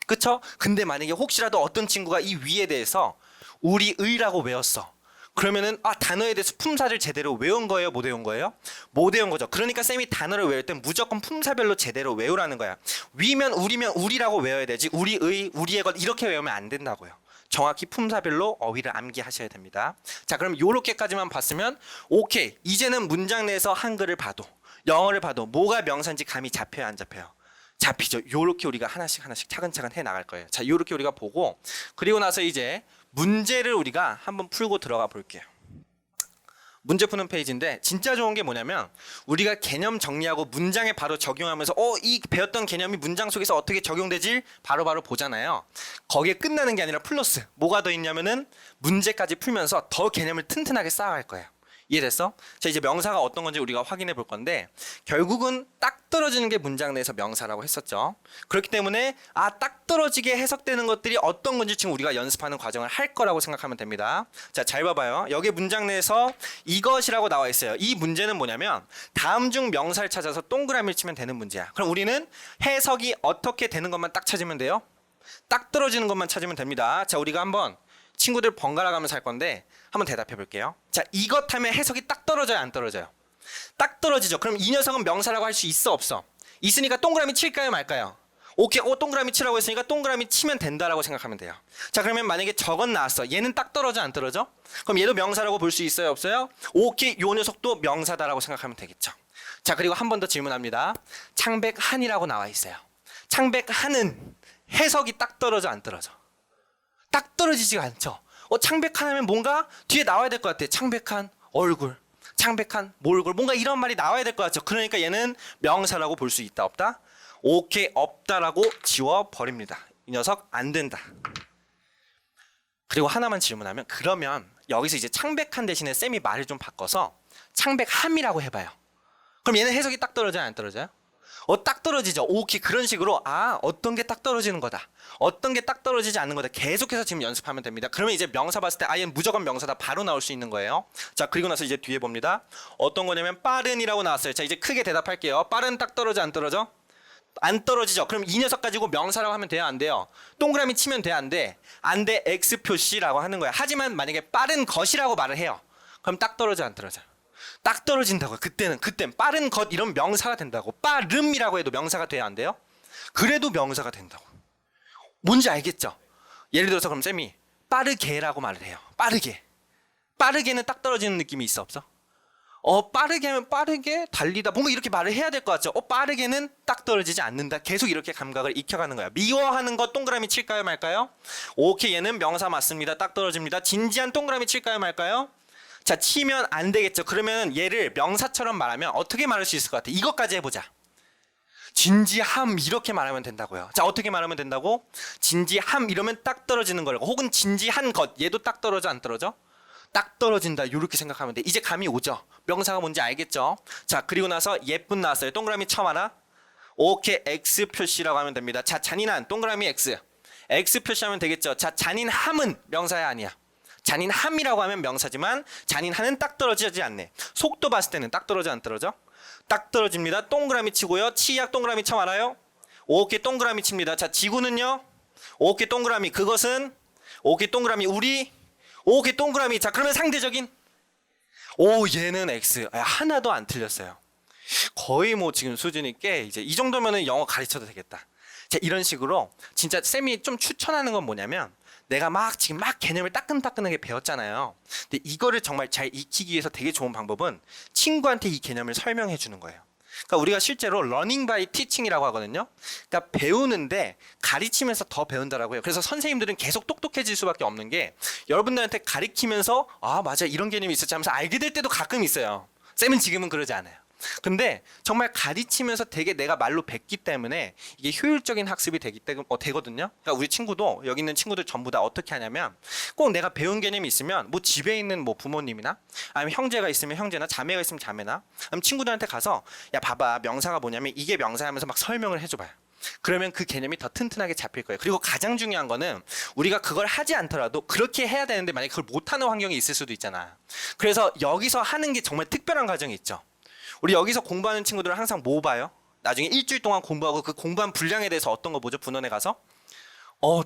그쵸? 근데 만약에 혹시라도 어떤 친구가 이 위에 대해서 우리의라고 외웠어. 그러면은 단어에 대해서 품사를 제대로 외운 거예요? 못 외운 거예요? 못 외운 거죠. 그러니까 쌤이 단어를 외울 땐 무조건 품사별로 제대로 외우라는 거야. 위면 우리면 우리라고 외워야 되지, 우리의, 우리의 것 이렇게 외우면 안 된다고요. 정확히 품사별로 어휘를 암기하셔야 됩니다. 자, 그럼 요렇게까지만 봤으면 오케이. 이제는 문장 내에서 한글을 봐도 영어를 봐도 뭐가 명사인지 감이 잡혀요, 안 잡혀요? 잡히죠. 요렇게 우리가 하나씩 차근차근 해 나갈 거예요. 자, 요렇게 우리가 보고, 그리고 나서 이제 문제를 우리가 한번 풀고 들어가 볼게요. 문제 푸는 페이지인데 진짜 좋은 게 뭐냐면 우리가 개념 정리하고 문장에 바로 적용하면서 이 배웠던 개념이 문장 속에서 어떻게 적용되지 바로바로 보잖아요. 거기에 끝나는 게 아니라 플러스 뭐가 더 있냐면은 문제까지 풀면서 더 개념을 튼튼하게 쌓아갈 거예요. 이해됐어? 자, 이제 명사가 어떤 건지 우리가 확인해 볼 건데 결국은 딱 떨어지는 게 문장 내에서 명사라고 했었죠. 그렇기 때문에 딱 떨어지게 해석되는 것들이 어떤 건지 지금 우리가 연습하는 과정을 할 거라고 생각하면 됩니다. 자, 잘 봐봐요. 여기 문장 내에서 이것이라고 나와 있어요. 이 문제는 뭐냐면 다음 중 명사를 찾아서 동그라미를 치면 되는 문제야. 그럼 우리는 해석이 어떻게 되는 것만 딱 찾으면 돼요. 딱 떨어지는 것만 찾으면 됩니다. 자, 우리가 한번 친구들 번갈아 가면서 할 건데 한번 대답해 볼게요. 자, 이것 하면 해석이 딱 떨어져요, 안 떨어져요? 딱 떨어지죠. 그럼 이 녀석은 명사라고 할 수 있어, 없어? 있으니까 동그라미 칠까요, 말까요? 오케이, 동그라미 치라고 했으니까 동그라미 치면 된다라고 생각하면 돼요. 자, 그러면 만약에 저건 나왔어. 얘는 딱 떨어져, 안 떨어져? 그럼 얘도 명사라고 볼 수 있어요, 없어요? 오케이, 요 녀석도 명사다라고 생각하면 되겠죠. 자, 그리고 한 번 더 질문합니다. 창백한이라고 나와 있어요. 창백한은 해석이 딱 떨어져, 안 떨어져? 딱 떨어지지가 않죠. 창백한 하면 뭔가 뒤에 나와야 될 것 같아. 창백한 얼굴, 창백한 몰골, 뭔가 이런 말이 나와야 될 것 같죠. 그러니까 얘는 명사라고 볼 수 있다, 없다? 오케이, 없다라고 지워버립니다. 이 녀석 안 된다. 그리고 하나만 질문하면, 그러면 여기서 이제 창백한 대신에 쌤이 말을 좀 바꿔서 창백함이라고 해봐요. 그럼 얘는 해석이 딱 떨어져요, 안 떨어져요? 딱 떨어지죠. 오케이, 그런 식으로 어떤 게 딱 떨어지는 거다, 어떤 게 딱 떨어지지 않는 거다, 계속해서 지금 연습하면 됩니다. 그러면 이제 명사 봤을 때 얘는 무조건 명사다 바로 나올 수 있는 거예요. 자, 그리고 나서 이제 뒤에 봅니다. 어떤 거냐면 빠른이라고 나왔어요. 자, 이제 크게 대답할게요. 빠른 딱 떨어져, 안 떨어져? 안 떨어지죠. 그럼 이 녀석 가지고 명사라고 하면 돼요, 안 돼요? 동그라미 치면 돼, 안 돼? 안 돼, X 표시라고 하는 거야. 하지만 만약에 빠른 것이라고 말을 해요. 그럼 딱 떨어져, 안 떨어져? 딱 떨어진다고요. 그땐 빠른 것 이런 명사가 된다고. 빠름이라고 해도 명사가 돼야 안 돼요? 그래도 명사가 된다고. 뭔지 알겠죠? 예를 들어서 그럼 쌤이 빠르게라고 말을 해요. 빠르게는 딱 떨어지는 느낌이 있어, 없어? 빠르게 하면 빠르게 달리다, 뭔가 이렇게 말을 해야 될 것 같죠? 빠르게는 딱 떨어지지 않는다. 계속 이렇게 감각을 익혀가는 거야. 미워하는 것 동그라미 칠까요, 말까요? 오케이, 얘는 명사 맞습니다. 딱 떨어집니다. 진지한 동그라미 칠까요, 말까요? 자, 치면 안 되겠죠. 그러면 얘를 명사처럼 말하면 어떻게 말할 수 있을 것 같아? 이것까지 해보자. 진지함 이렇게 말하면 된다고요. 자, 어떻게 말하면 된다고? 진지함 이러면 딱 떨어지는 거라고. 혹은 진지한 것, 얘도 딱 떨어져, 안 떨어져? 딱 떨어진다, 이렇게 생각하면 돼. 이제 감이 오죠? 명사가 뭔지 알겠죠? 자, 그리고 나서 예쁜 나왔어요. 동그라미 쳐봐라. 오케이, X 표시라고 하면 됩니다. 자, 잔인한 동그라미 X 표시하면 되겠죠? 자, 잔인함은 명사야, 아니야? 잔인함이라고 하면 명사지만 잔인한은 딱 떨어지지 않네. 속도 봤을 때는 딱 떨어져, 안 떨어져? 딱 떨어집니다. 동그라미 치고요. 치약 동그라미 쳐 알아요? 오케이, 동그라미 칩니다. 자, 지구는요? 오케이, 동그라미. 그것은? 오케이, 동그라미. 우리? 오케이, 동그라미. 자, 그러면 상대적인? 얘는 X. 하나도 안 틀렸어요. 거의 뭐 지금 수준이 꽤 이제 이 정도면은 영어 가르쳐도 되겠다. 자, 이런 식으로 진짜 쌤이 좀 추천하는 건 뭐냐면, 내가 지금 개념을 따끈따끈하게 배웠잖아요. 근데 이거를 정말 잘 익히기 위해서 되게 좋은 방법은 친구한테 이 개념을 설명해 주는 거예요. 그러니까 우리가 실제로 learning by teaching이라고 하거든요. 그러니까 배우는데 가르치면서 더 배운다라고요. 그래서 선생님들은 계속 똑똑해질 수밖에 없는 게, 여러분들한테 가르치면서 맞아, 이런 개념이 있었지 하면서 알게 될 때도 가끔 있어요. 쌤은 지금은 그러지 않아요. 근데 정말 가르치면서 되게 내가 말로 뱉기 때문에 이게 효율적인 학습이 되거든요. 그러니까 우리 친구도, 여기 있는 친구들 전부 다 어떻게 하냐면, 꼭 내가 배운 개념이 있으면 뭐 집에 있는 뭐 부모님이나 아니면 형제가 있으면 형제나 자매가 있으면 자매나 아니면 친구들한테 가서, 야 봐봐, 명사가 뭐냐면 이게 명사 하면서 막 설명을 해줘봐요. 그러면 그 개념이 더 튼튼하게 잡힐 거예요. 그리고 가장 중요한 거는 우리가 그걸 하지 않더라도 그렇게 해야 되는데 만약에 그걸 못하는 환경이 있을 수도 있잖아. 그래서 여기서 하는 게 정말 특별한 과정이 있죠. 우리 여기서 공부하는 친구들은 항상 뭐 봐요? 나중에 일주일 동안 공부하고 그 공부한 분량에 대해서 어떤 거 보죠? 분원에 가서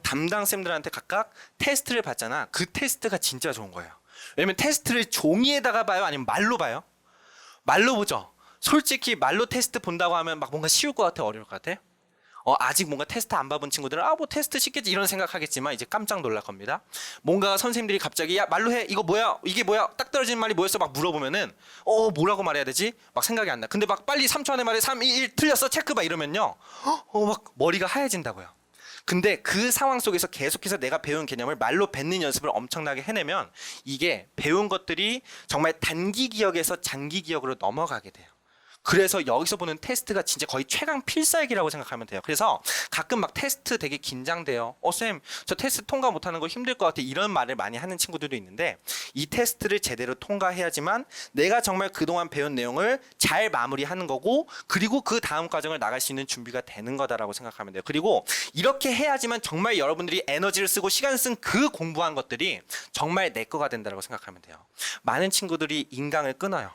담당 쌤들한테 각각 테스트를 받잖아. 그 테스트가 진짜 좋은 거예요. 왜냐면 테스트를 종이에다가 봐요, 아니면 말로 봐요? 말로 보죠. 솔직히 말로 테스트 본다고 하면 막 뭔가 쉬울 것 같아, 어려울 것 같아? 아직 뭔가 테스트 안 봐본 친구들은 뭐 테스트 쉽겠지 이런 생각하겠지만 이제 깜짝 놀랄 겁니다. 뭔가 선생님들이 갑자기 야 말로 해, 이거 뭐야, 이게 뭐야, 딱 떨어지는 말이 뭐였어 막 물어보면은 뭐라고 말해야 되지? 막 생각이 안 나. 근데 막 빨리 3초 안에 말해, 3, 2, 1 틀렸어 체크 봐 이러면요 막 머리가 하얘진다고요. 근데 그 상황 속에서 계속해서 내가 배운 개념을 말로 뱉는 연습을 엄청나게 해내면 이게 배운 것들이 정말 단기 기억에서 장기 기억으로 넘어가게 돼요. 그래서 여기서 보는 테스트가 진짜 거의 최강 필살기라고 생각하면 돼요. 그래서 가끔 막 테스트 되게 긴장돼요. 쌤, 저 테스트 통과 못하는 거 힘들 것 같아. 이런 말을 많이 하는 친구들도 있는데 이 테스트를 제대로 통과해야지만 내가 정말 그동안 배운 내용을 잘 마무리하는 거고 그리고 그 다음 과정을 나갈 수 있는 준비가 되는 거다라고 생각하면 돼요. 그리고 이렇게 해야지만 정말 여러분들이 에너지를 쓰고 시간 쓴 그 공부한 것들이 정말 내 거가 된다라고 생각하면 돼요. 많은 친구들이 인강을 끊어요.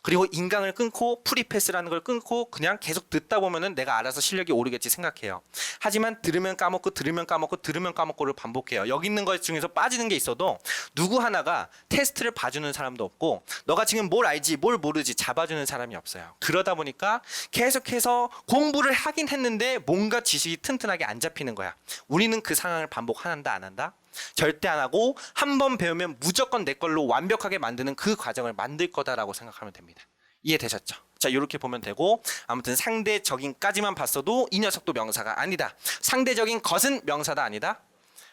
그리고 인강을 끊고 프리패스라는 걸 끊고 그냥 계속 듣다 보면은 내가 알아서 실력이 오르겠지 생각해요. 하지만 들으면 까먹고 들으면 까먹고 들으면 까먹고를 반복해요. 여기 있는 것 중에서 빠지는 게 있어도 누구 하나가 테스트를 봐주는 사람도 없고 너가 지금 뭘 알지 뭘 모르지 잡아주는 사람이 없어요. 그러다 보니까 계속해서 공부를 하긴 했는데 뭔가 지식이 튼튼하게 안 잡히는 거야. 우리는 그 상황을 반복한다 안 한다? 절대 안 하고 한 번 배우면 무조건 내 걸로 완벽하게 만드는 그 과정을 만들 거다라고 생각하면 됩니다. 이해되셨죠? 자, 이렇게 보면 되고 아무튼 상대적인까지만 봤어도 이 녀석도 명사가 아니다. 상대적인 것은 명사다 아니다?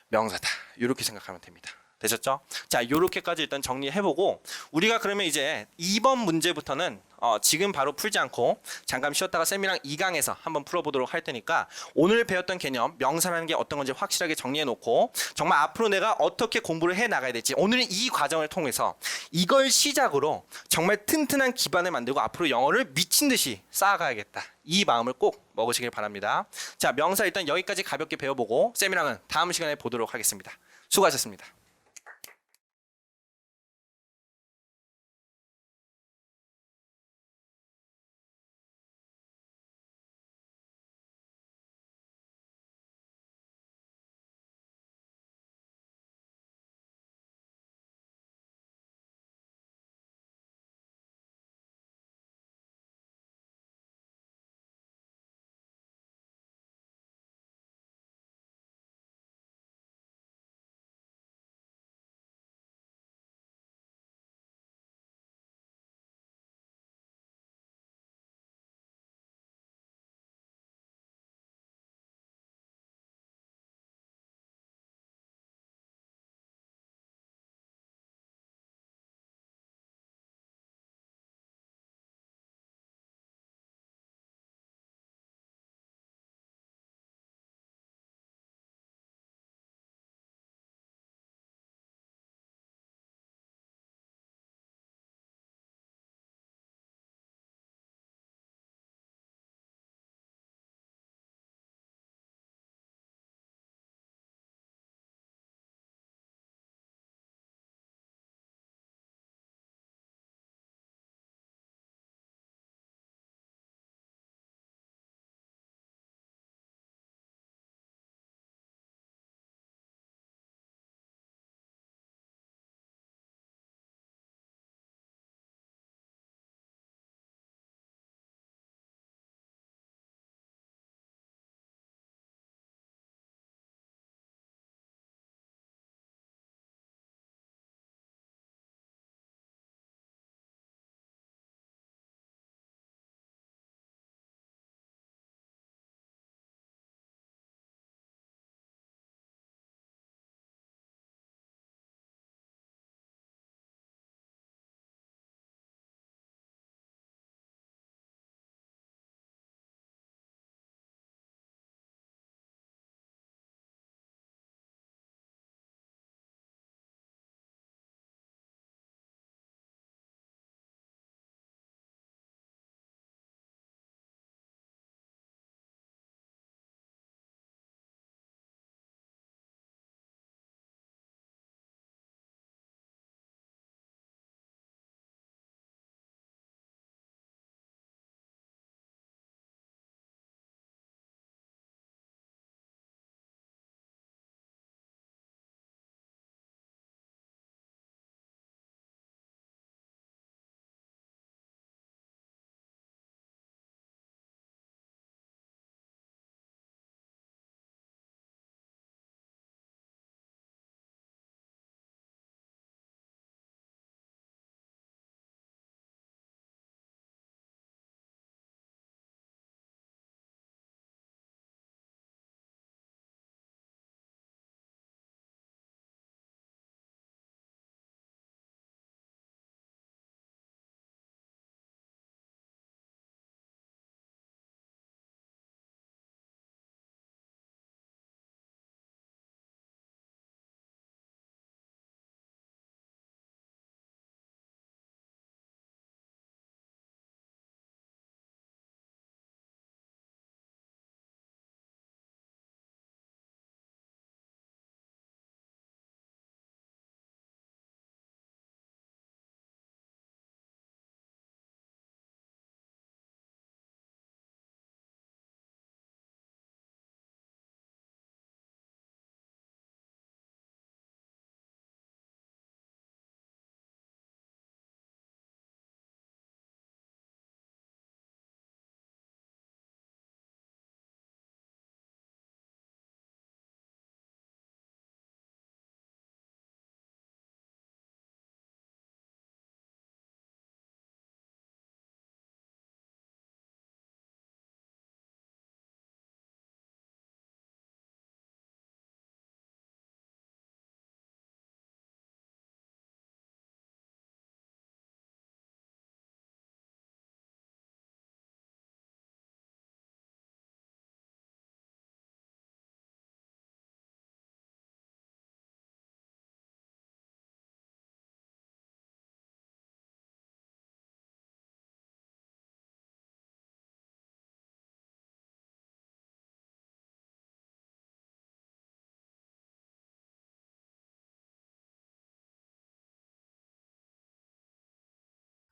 명사다. 이렇게 생각하면 됩니다. 되셨죠? 자, 이렇게까지 일단 정리해보고 우리가 그러면 이제 2번 문제부터는 지금 바로 풀지 않고 잠깐 쉬었다가 쌤이랑 2강에서 한번 풀어보도록 할 테니까 오늘 배웠던 개념, 명사라는 게 어떤 건지 확실하게 정리해놓고 정말 앞으로 내가 어떻게 공부를 해나가야 될지 오늘은 이 과정을 통해서 이걸 시작으로 정말 튼튼한 기반을 만들고 앞으로 영어를 미친 듯이 쌓아가야겠다. 이 마음을 꼭 먹으시길 바랍니다. 자, 명사 일단 여기까지 가볍게 배워보고 쌤이랑은 다음 시간에 보도록 하겠습니다. 수고하셨습니다.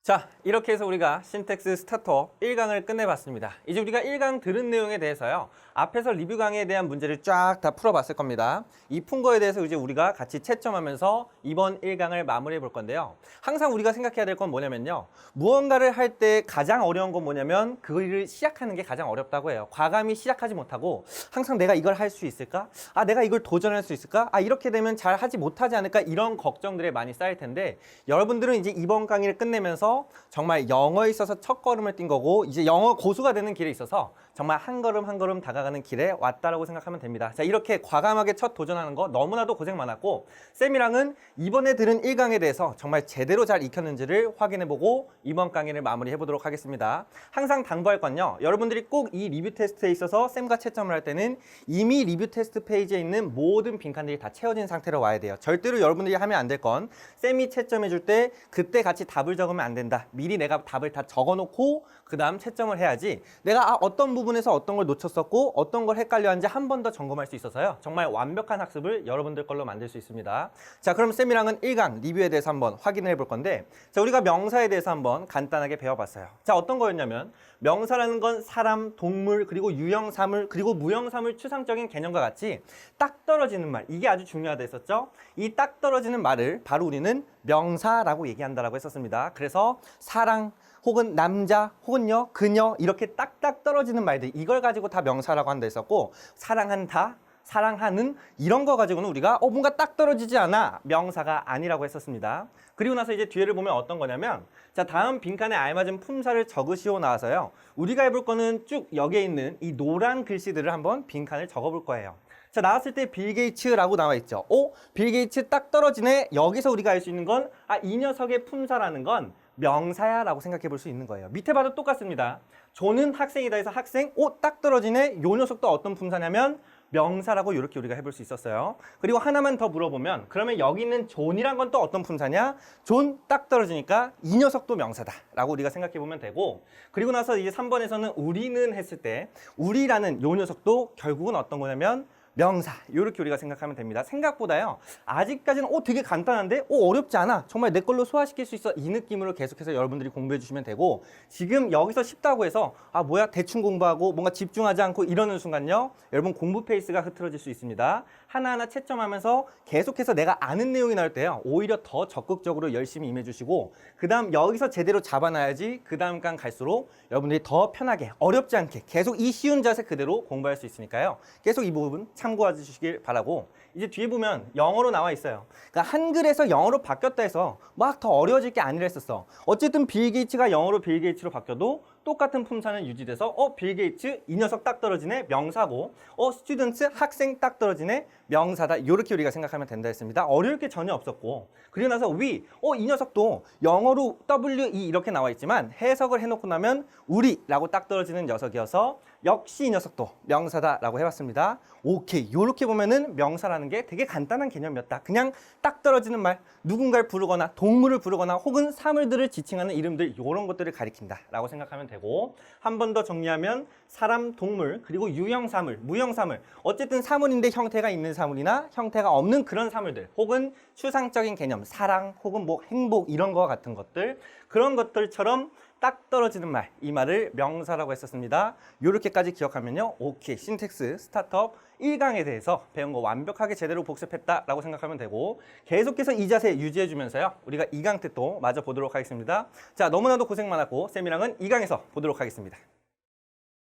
자, 이렇게 해서 우리가 신텍스 스타트업 1강을 끝내봤습니다. 이제 우리가 1강 들은 내용에 대해서요, 앞에서 리뷰 강의에 대한 문제를 쫙 다 풀어봤을 겁니다. 이 푼 거에 대해서 이제 우리가 같이 채점하면서 이번 1강을 마무리해 볼 건데요. 항상 우리가 생각해야 될 건 뭐냐면요, 무언가를 할 때 가장 어려운 건 뭐냐면 그거를 시작하는 게 가장 어렵다고 해요. 과감히 시작하지 못하고 항상 내가 이걸 할 수 있을까? 아, 내가 이걸 도전할 수 있을까? 아, 이렇게 되면 잘 하지 못하지 않을까? 이런 걱정들이 많이 쌓일 텐데, 여러분들은 이제 이번 강의를 끝내면서 정말 영어에 있어서 첫 걸음을 뛴 거고, 이제 영어 고수가 되는 길에 있어서 정말 한 걸음 한 걸음 다가가는 길에 왔다라고 생각하면 됩니다. 자, 이렇게 과감하게 첫 도전하는 거 너무나도 고생 많았고, 쌤이랑은 이번에 들은 1강에 대해서 정말 제대로 잘 익혔는지를 확인해보고 이번 강의를 마무리해보도록 하겠습니다. 항상 당부할 건요, 여러분들이 꼭 이 리뷰 테스트에 있어서 쌤과 채점을 할 때는 이미 리뷰 테스트 페이지에 있는 모든 빈칸들이 다 채워진 상태로 와야 돼요. 절대로 여러분들이 하면 안 될 건, 쌤이 채점해줄 때 그때 같이 답을 적으면 안 된다. 미리 내가 답을 다 적어놓고 그 다음 채점을 해야지, 내가 어떤 부분에서 어떤 걸 놓쳤었고 어떤 걸 헷갈려 하는지 한 번 더 점검할 수 있어서요, 정말 완벽한 학습을 여러분들 걸로 만들 수 있습니다. 자, 그럼 쌤이랑은 1강 리뷰에 대해서 한번 확인을 해볼 건데, 자, 우리가 명사에 대해서 한번 간단하게 배워봤어요. 자, 어떤 거였냐면, 명사라는 건 사람, 동물, 그리고 유형사물, 그리고 무형사물 추상적인 개념과 같이 딱 떨어지는 말, 이게 아주 중요하다 했었죠. 이 딱 떨어지는 말을 바로 우리는 명사라고 얘기한다라고 했었습니다. 그래서 사랑, 혹은 남자, 혹은요, 그녀, 이렇게 딱딱 떨어지는 말들, 이걸 가지고 다 명사라고 한다 했었고, 사랑한다, 사랑하는, 이런 거 가지고는 우리가 뭔가 딱 떨어지지 않아, 명사가 아니라고 했었습니다. 그리고 나서 이제 뒤에를 보면 어떤 거냐면, 자, 다음 빈칸에 알맞은 품사를 적으시오 나와서요, 우리가 해볼 거는 쭉 여기에 있는 이 노란 글씨들을 한번 빈칸을 적어볼 거예요. 자, 나왔을 때 빌 게이츠라고 나와 있죠. 빌 게이츠 딱 떨어지네. 여기서 우리가 알 수 있는 건, 이 녀석의 품사라는 건 명사야 라고 생각해 볼 수 있는 거예요. 밑에 봐도 똑같습니다. 존은 학생이다 해서 학생, 딱 떨어지네. 요 녀석도 어떤 품사냐면 명사라고 이렇게 우리가 해볼 수 있었어요. 그리고 하나만 더 물어보면, 그러면 여기 있는 존이란 건 또 어떤 품사냐? 존 딱 떨어지니까 이 녀석도 명사다 라고 우리가 생각해 보면 되고, 그리고 나서 이제 3번에서는 우리는 했을 때, 우리라는 요 녀석도 결국은 어떤 거냐면 명사, 이렇게 우리가 생각하면 됩니다. 생각보다요, 아직까지는 되게 간단한데 어렵지 않아, 정말 내 걸로 소화시킬 수 있어, 이 느낌으로 계속해서 여러분들이 공부해 주시면 되고, 지금 여기서 쉽다고 해서 뭐야 대충 공부하고 뭔가 집중하지 않고 이러는 순간요, 여러분 공부 페이스가 흐트러질 수 있습니다. 하나하나 채점하면서 계속해서 내가 아는 내용이 나올 때요, 오히려 더 적극적으로 열심히 임해 주시고, 그 다음 여기서 제대로 잡아놔야지 그 다음 강 갈수록 여러분들이 더 편하게, 어렵지 않게 계속 이 쉬운 자세 그대로 공부할 수 있으니까요, 계속 이 부분 참고해 주시길 바라고, 이제 뒤에 보면 영어로 나와 있어요. 그러니까 한글에서 영어로 바뀌었다 해서 막 더 어려워질 게 아니라 했었어. 어쨌든 빌 게이츠가 영어로 빌 게이츠로 바뀌어도 똑같은 품사는 유지돼서 빌 게이츠, 이 녀석 딱 떨어지네, 명사고, 스튜던트, 학생 딱 떨어지네, 명사다. 이렇게 우리가 생각하면 된다 했습니다. 어려울 게 전혀 없었고, 그리고 나서 이 녀석도 영어로 WE 이렇게 나와 있지만 해석을 해놓고 나면 우리라고 딱 떨어지는 녀석이어서 역시 이 녀석도 명사다라고 해봤습니다. 오케이, 이렇게 보면은 명사라는 게 되게 간단한 개념이었다. 그냥 딱 떨어지는 말, 누군가를 부르거나 동물을 부르거나 혹은 사물들을 지칭하는 이름들, 이런 것들을 가리킨다라고 생각하면 되고, 한 번 더 정리하면 사람, 동물, 그리고 유형사물, 무형사물, 어쨌든 사물인데 형태가 있는 사물이나 형태가 없는 그런 사물들, 혹은 추상적인 개념, 사랑, 혹은 뭐 행복, 이런 거와 같은 것들, 그런 것들처럼 딱 떨어지는 말, 이 말을 명사라고 했었습니다. 이렇게까지 기억하면요, 오케이, 신텍스 스타트업 1강에 대해서 배운 거 완벽하게 제대로 복습했다라고 생각하면 되고, 계속해서 이 자세 유지해주면서요, 우리가 2강 때 또 마저 보도록 하겠습니다. 자, 너무나도 고생 많았고 쌤이랑은 2강에서 보도록 하겠습니다.